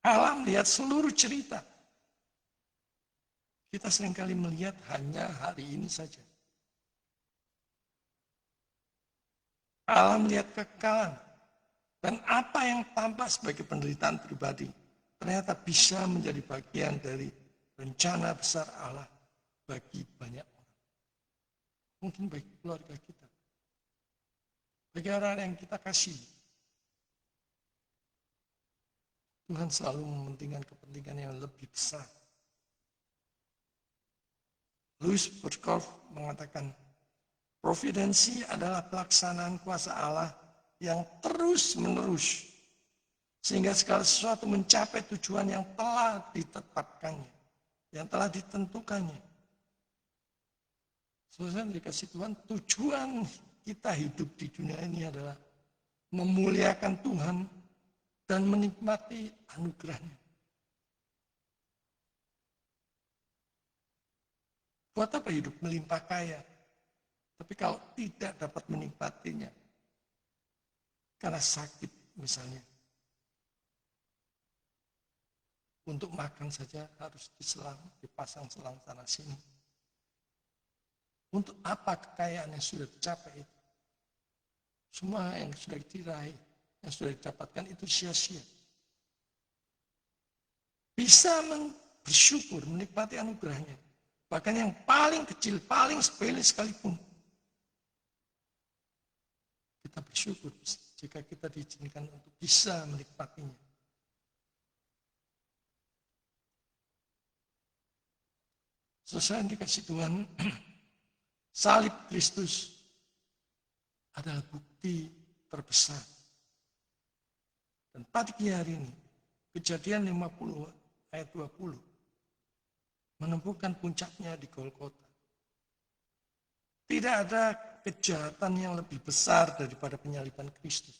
Allah melihat seluruh cerita. Kita seringkali melihat hanya hari ini saja. Allah melihat kekekalan. Dan apa yang tampak sebagai penderitaan pribadi, ternyata bisa menjadi bagian dari rencana besar Allah bagi banyak orang. Mungkin bagi keluarga kita. Bagi orang yang kita kasih. Tuhan selalu mementingkan kepentingan yang lebih besar. Louis Berkhoff mengatakan, providensi adalah pelaksanaan kuasa Allah yang terus-menerus, sehingga segala sesuatu mencapai tujuan yang telah ditetapkannya, yang telah ditentukannya. Selesai dikasih Tuhan, tujuan kita hidup di dunia ini adalah memuliakan Tuhan dan menikmati anugerahnya. Buat apa hidup melimpah kaya? Tapi kalau tidak dapat menikmatinya, karena sakit misalnya, untuk makan saja harus dipasang selang sana sini. Untuk apa kekayaan yang sudah dicapai itu? Semua yang sudah diraih, yang sudah didapatkan itu sia-sia. Bisa bersyukur, menikmati anugerahnya. Bahkan yang paling kecil, paling sepele sekalipun. Kita bersyukur jika kita diizinkan untuk bisa menikmatinya. Sesuai yang dikasih Tuhan, salib Kristus adalah bukti terbesar. Dan pagi hari ini, Kejadian 50 ayat 20, menemukan puncaknya di Golgota. Tidak ada kejahatan yang lebih besar daripada penyaliban Kristus.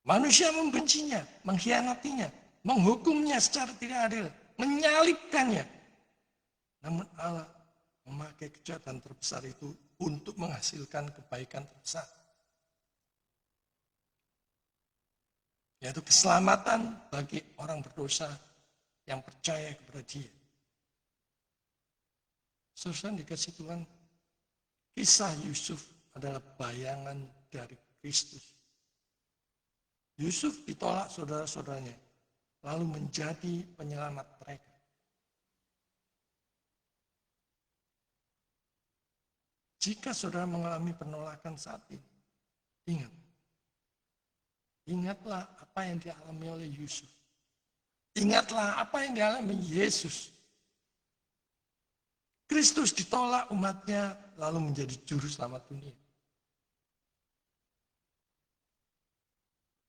Manusia membencinya, mengkhianatinya, menghukumnya secara tidak adil, menyalibkannya. Namun Allah memakai kejahatan terbesar itu untuk menghasilkan kebaikan terbesar. Yaitu keselamatan bagi orang berdosa yang percaya kepada Dia. Saudara dikasih Tuhan, kisah Yusuf adalah bayangan dari Kristus. Yusuf ditolak saudara-saudaranya, lalu menjadi penyelamat mereka. Jika saudara mengalami penolakan saat ini, ingatlah apa yang dialami oleh Yusuf. Ingatlah apa yang dialami Yesus. Kristus ditolak umatnya, lalu menjadi juru selamat dunia.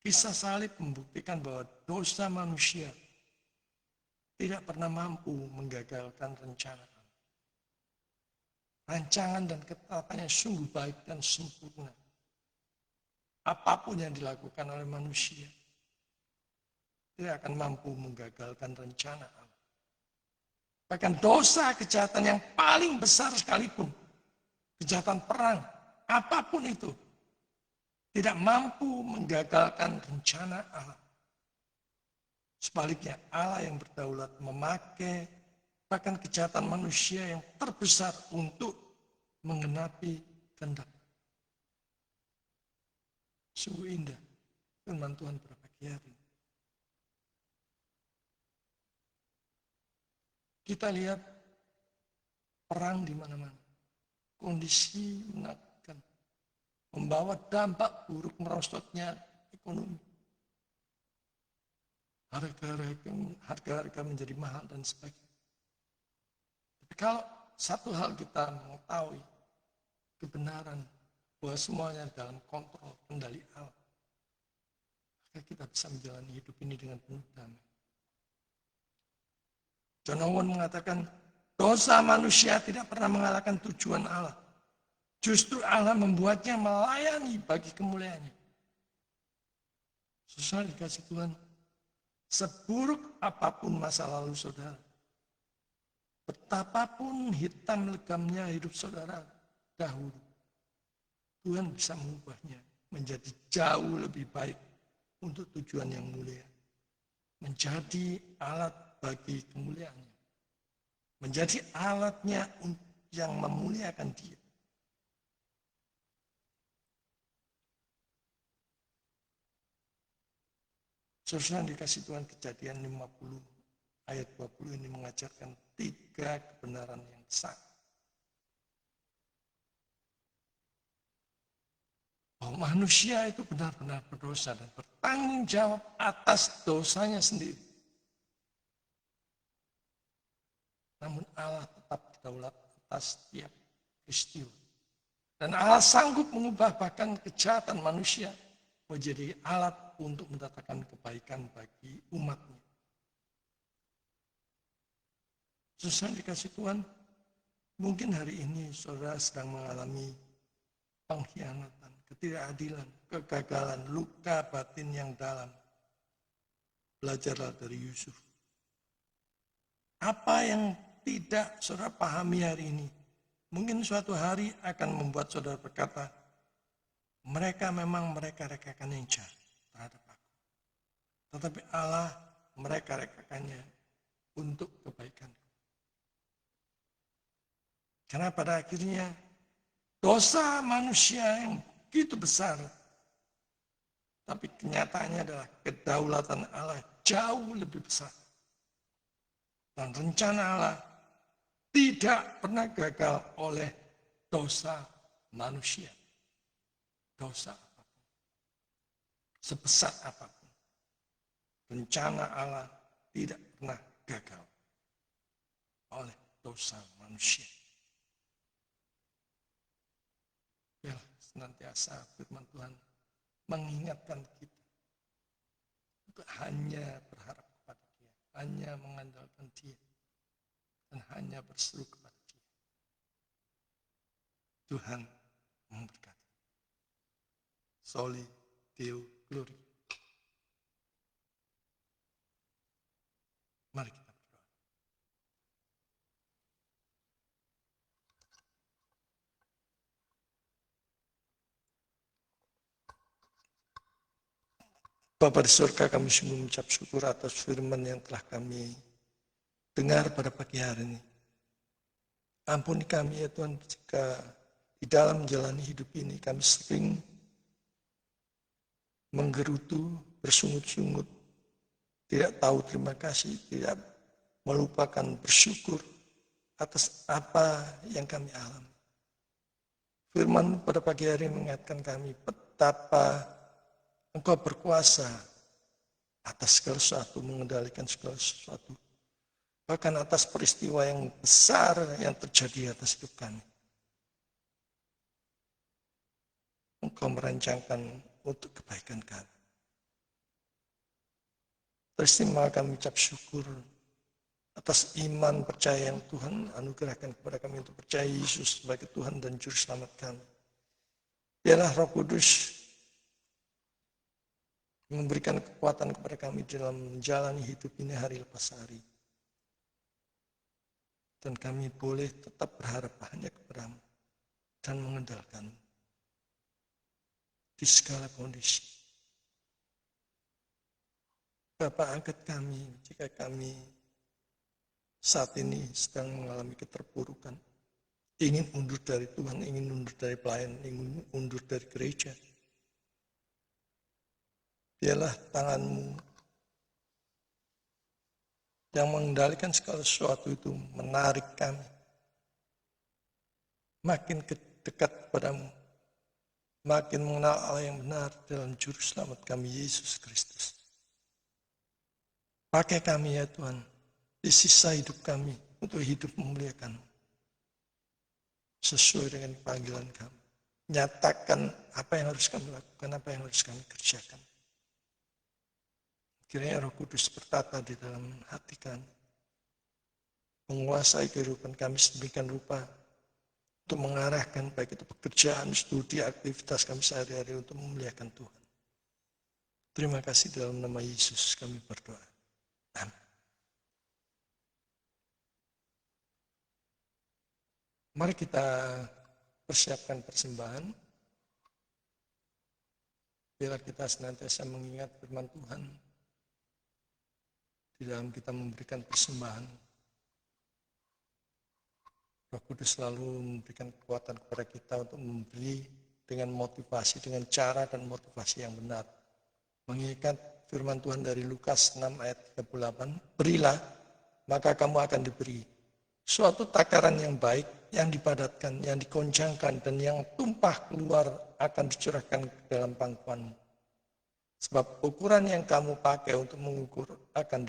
Kisah salib membuktikan bahwa dosa manusia tidak pernah mampu menggagalkan rencana. Rancangan dan ketetapannya sungguh baik dan sempurna. Apapun yang dilakukan oleh manusia tidak akan mampu menggagalkan rencana Allah. Bahkan dosa kejahatan yang paling besar sekalipun, kejahatan perang, apapun itu, tidak mampu menggagalkan rencana Allah. Sebaliknya Allah yang berdaulat memakai bahkan kejahatan manusia yang terbesar untuk menggenapi kehendak. Sungguh indah firman Tuhan pada pagi hari ini. Kita lihat perang di mana-mana. Kondisi menakutkan. Membawa dampak buruk merosotnya ekonomi. Harga-harga menjadi mahal dan sebagainya. Tapi kalau satu hal kita mengetahui kebenaran bahwa semuanya dalam kontrol kendali Allah, maka kita bisa menjalani hidup ini dengan penuh damai. John Owen mengatakan, dosa manusia tidak pernah mengalahkan tujuan Allah. Justru Allah membuatnya melayani bagi kemuliaannya. Saudara dikasih Tuhan, seburuk apapun masa lalu saudara, betapapun hitam legamnya hidup saudara dahulu, Tuhan bisa mengubahnya menjadi jauh lebih baik untuk tujuan yang mulia. Menjadi alat bagi kemuliaannya. Menjadi alatnya yang memuliakan Dia. Saudara dikasih Tuhan, Kejadian 50 ayat 20 ini mengajarkan 3 kebenaran yang sah. Bahwa manusia itu benar-benar berdosa dan bertanggung jawab atas dosanya sendiri. Namun Allah tetap berdaulat atas setiap peristiwa. Dan Allah sanggup mengubah bahkan kejahatan manusia menjadi alat untuk mendatangkan kebaikan bagi umatnya. Saudara dikasih Tuhan, mungkin hari ini saudara sedang mengalami pengkhianatan, ketidakadilan, kegagalan, luka batin yang dalam. Belajarlah dari Yusuf. Apa yang tidak saudara pahami hari ini, mungkin suatu hari akan membuat saudara berkata, mereka memang mereka-rekakan yang jahat terhadap aku. Tetapi Allah mereka-rekakannya untuk kebaikan. Karena pada akhirnya dosa manusia yang begitu besar, tapi kenyataannya adalah kedaulatan Allah jauh lebih besar. Dan rencana Allah tidak pernah gagal oleh dosa manusia. Dosa apapun. Sebesar apapun. Rencana Allah tidak pernah gagal oleh dosa manusia. Ya, senantiasa firman Tuhan mengingatkan kita untuk hanya berharap kepada Dia, hanya mengandalkan Dia, dan hanya berseru kepada Dia. Tuhan memberkati. Soli Deo Glory. Mari kita berdoa. Bapa di surga, kami sungguh mengucap syukur atas firman yang telah kami dengar pada pagi hari ini. Ampuni kami ya Tuhan, jika di dalam menjalani hidup ini kami sering menggerutu, bersungut-sungut, tidak tahu terima kasih, tidak melupakan bersyukur atas apa yang kami alami. Firman pada pagi hari mengingatkan kami betapa Engkau berkuasa atas segala sesuatu, mengendalikan segala sesuatu. Bahkan atas peristiwa yang besar yang terjadi atas hidup kami. Engkau merancangkan untuk kebaikan kami. Teristimewa kami ucap syukur atas iman percaya yang Tuhan anugerahkan kepada kami untuk percaya Yesus sebagai Tuhan dan Juru Selamat kami. Biarlah Roh Kudus memberikan kekuatan kepada kami dalam menjalani hidup ini hari lepas hari. Dan kami boleh tetap berharap hanya kepada-Mu dan mengandalkan di segala kondisi. Bapa, angkat kami jika kami saat ini sedang mengalami keterpurukan. Ingin undur dari Tuhan, ingin undur dari pelayanan, ingin undur dari gereja. Biarlah tangan-Mu yang mengendalikan segala sesuatu itu menarik kami makin dekat padamu, makin mengenal Allah yang benar dalam Juru Selamat kami, Yesus Kristus. Pakai kami ya Tuhan, di sisa hidup kami untuk hidup memuliakan sesuai dengan panggilan kami. Nyatakan apa yang harus kami lakukan, apa yang harus kami kerjakan. Kiranya Roh Kudus bertata di dalam hati kami, menguasai kehidupan kami sedemikian rupa untuk mengarahkan baik itu pekerjaan, studi, aktivitas kami sehari-hari untuk memuliakan Tuhan. Terima kasih dalam nama Yesus kami berdoa. Amin. Mari kita persiapkan persembahan. Biar kita senantiasa mengingat firman Tuhan di dalam kita memberikan persembahan. Roh Kudus selalu memberikan kekuatan kepada kita untuk memberi dengan motivasi, dengan cara dan motivasi yang benar. Mengingat firman Tuhan dari Lukas 6 ayat 38, berilah, maka kamu akan diberi. Suatu takaran yang baik, yang dipadatkan, yang dikoncangkan, dan yang tumpah keluar akan dicurahkan ke dalam pangkuanmu. Sebab ukuran yang kamu pakai untuk mengukur akan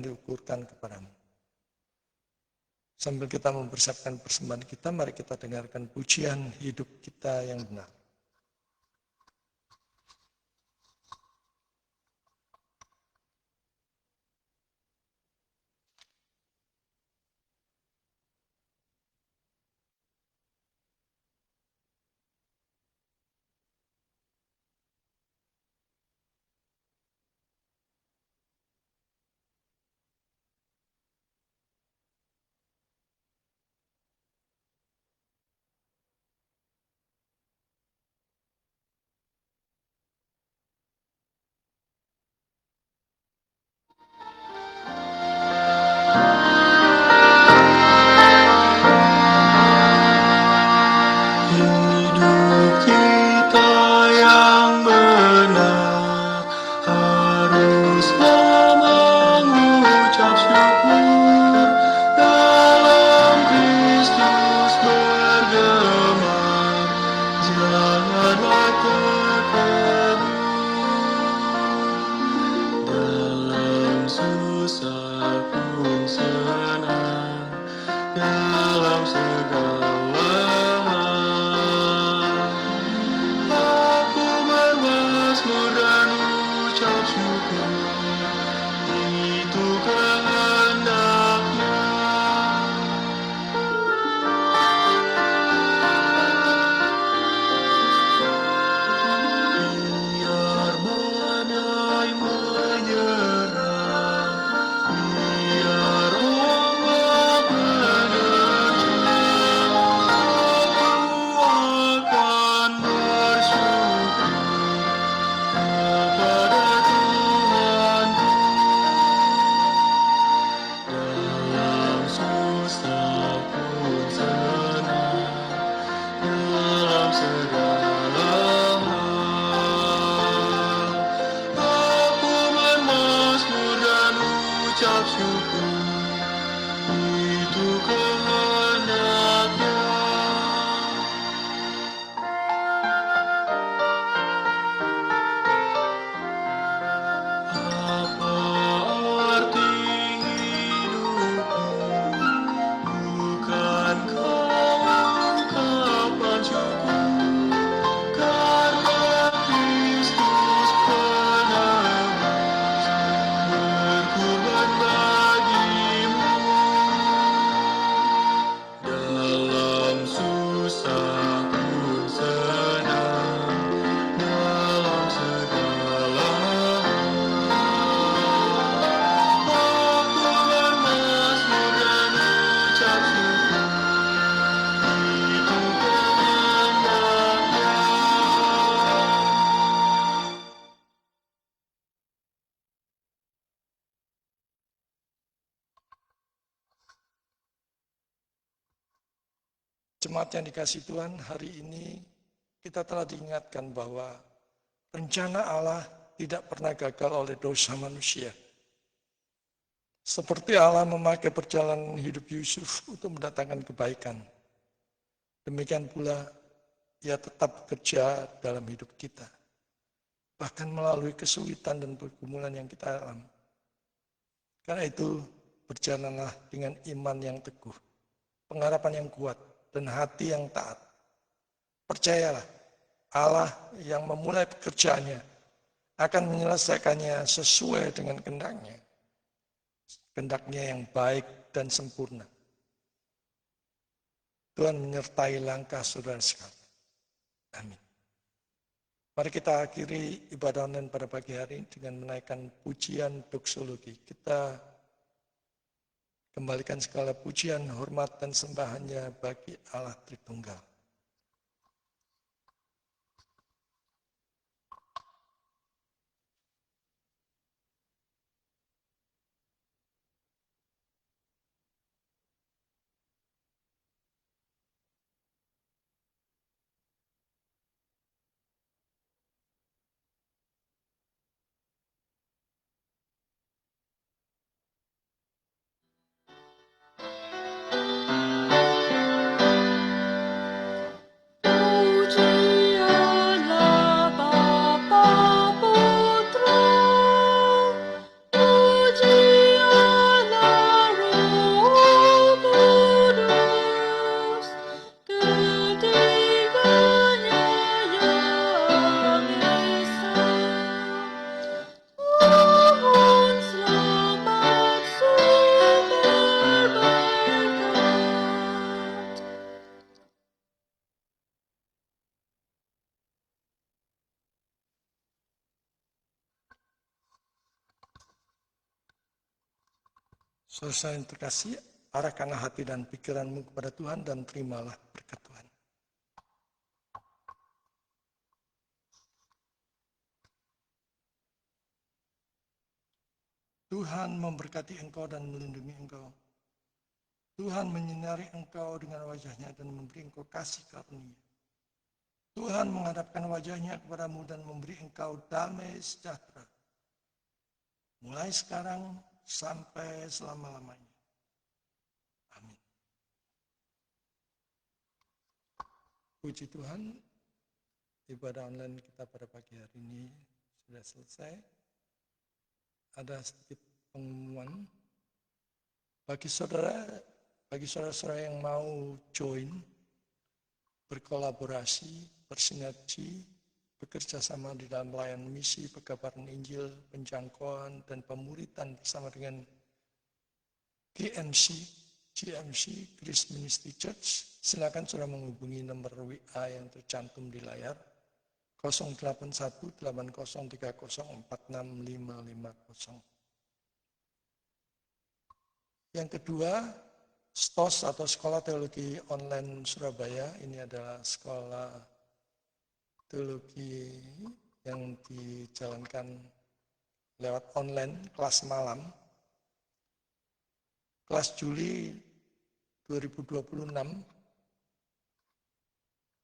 diukurkan kepadamu. Sambil kita mempersiapkan persembahan kita, mari kita dengarkan pujian hidup kita yang benar. syukur, itu kehendaknya. Biar badai menyerang, biar ombak menerjang, aku akan bersyukur kepada Tuhanku. Dalam susah pun senang, dalam segala hal, aku bermazmur dan ucap syukur, itu kehendaknya. Apa arti hidupku? Bukankah ungkapan syukur karena Kristus penebus berkorban bagimu. Dalam susah pun senang, dalam segala aku bermazmur dan ucap syukur, itu kehendaknya. Jemaat yang dikasihi Tuhan, hari ini kita telah diingatkan bahwa rencana Allah tidak pernah gagal oleh dosa manusia. Seperti Allah memakai perjalanan hidup Yusuf untuk mendatangkan kebaikan, demikian pula Ia tetap bekerja dalam hidup kita, bahkan melalui kesulitan dan pergumulan yang kita alami. Karena itu, berjalanlah dengan iman yang teguh, pengharapan yang kuat, dan hati yang taat. Percayalah, Allah yang memulai pekerjaannya akan menyelesaikannya sesuai dengan kehendaknya. Kehendaknya yang baik dan sempurna. Tuhan menyertai langkah saudara sekalian. Amin. Mari kita akhiri ibadah online pada pagi hari ini dengan menaikkan pujian doksologi. Kita kembalikan segala pujian, hormat, dan sembahannya bagi Allah Tritunggal. Pujianlah Bapa Putra, pujianlah Roh Kudus, ketiganya yang esa. Mohon selamat sumber berkat. Saudara yang terkasih, arahkanlah hati dan pikiranmu kepada Tuhan dan terimalah berkat Tuhan. Tuhan memberkati engkau dan melindungi engkau. Tuhan menyinari engkau dengan wajahnya dan memberi engkau kasih karunia. Tuhan menghadapkan wajahnya kepadamu dan memberi engkau damai sejahtera. Mulai sekarang sampai selama-lamanya. Amin. Puji Tuhan, ibadah online kita pada pagi hari ini sudah selesai. Ada sedikit pengumuman bagi saudara-saudara yang mau join, berkolaborasi, bersinergi bekerja sama di dalam pelayanan misi, pekabaran Injil, penjangkauan, dan pemuritan bersama dengan GMC, Grace Ministry Church. Silakan saudara menghubungi nomor WA yang tercantum di layar 081 8030 46550. Yang kedua, STOS atau Sekolah Teologi Online Surabaya. Ini adalah sekolah teologi yang dijalankan lewat online, kelas malam. Kelas Juli 2026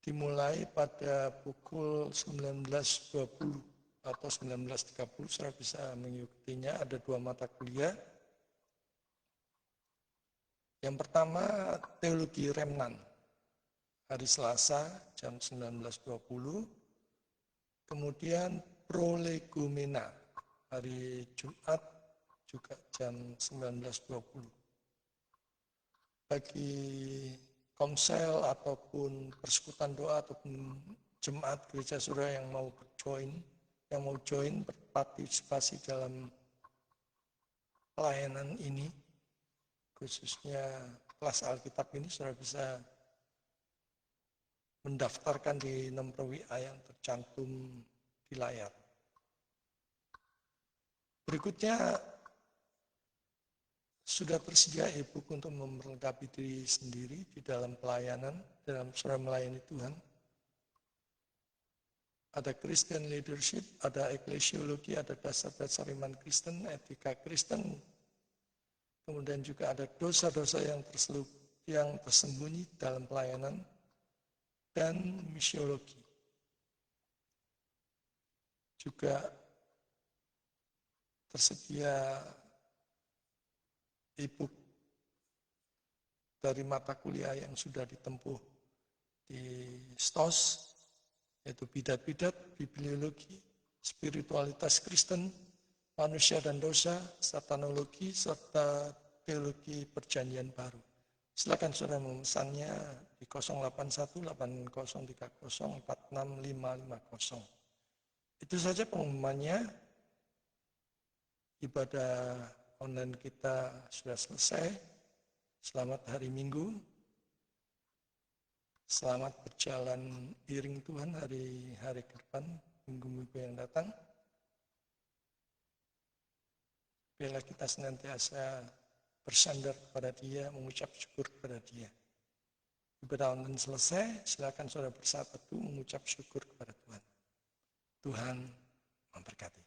dimulai pada pukul 19.20 atau 19.30. Saudara bisa mengikutinya. Ada 2 mata kuliah. Yang pertama, Teologi Remnan, hari Selasa jam 19.20. Kemudian Prolegomena, hari Jumat juga jam 19.20. Bagi komsel ataupun persekutuan doa ataupun jemaat gereja saudara yang mau join berpartisipasi dalam pelayanan ini, khususnya kelas Alkitab ini, saudara bisa mendaftarkan di nomor WA yang tercantum di layar. Berikutnya, sudah tersedia e-book untuk memperlengkapi diri sendiri di dalam pelayanan, dalam saudara melayani Tuhan. Ada Christian Leadership, ada Eklesiologi, ada dasar-dasar iman Kristen, etika Kristen. Kemudian juga ada dosa-dosa yang tersembunyi dalam pelayanan, dan misiologi. Juga tersedia e-book dari mata kuliah yang sudah ditempuh di STOS, yaitu bidat-bidat, bibliologi, spiritualitas Kristen, manusia dan dosa, satanologi, serta teologi perjanjian baru. Silakan saudara memesannya di 081 8030 46550. Itu saja pengumumannya. Ibadah online kita sudah selesai. Selamat hari Minggu. Selamat berjalan iring Tuhan hari-hari ke depan, minggu-minggu yang datang. Biarlah kita senantiasa bersandar kepada Dia, mengucap syukur kepada Dia. Ibadah online selesai, silakan saudara bersatu mengucap syukur kepada Tuhan. Tuhan memberkati.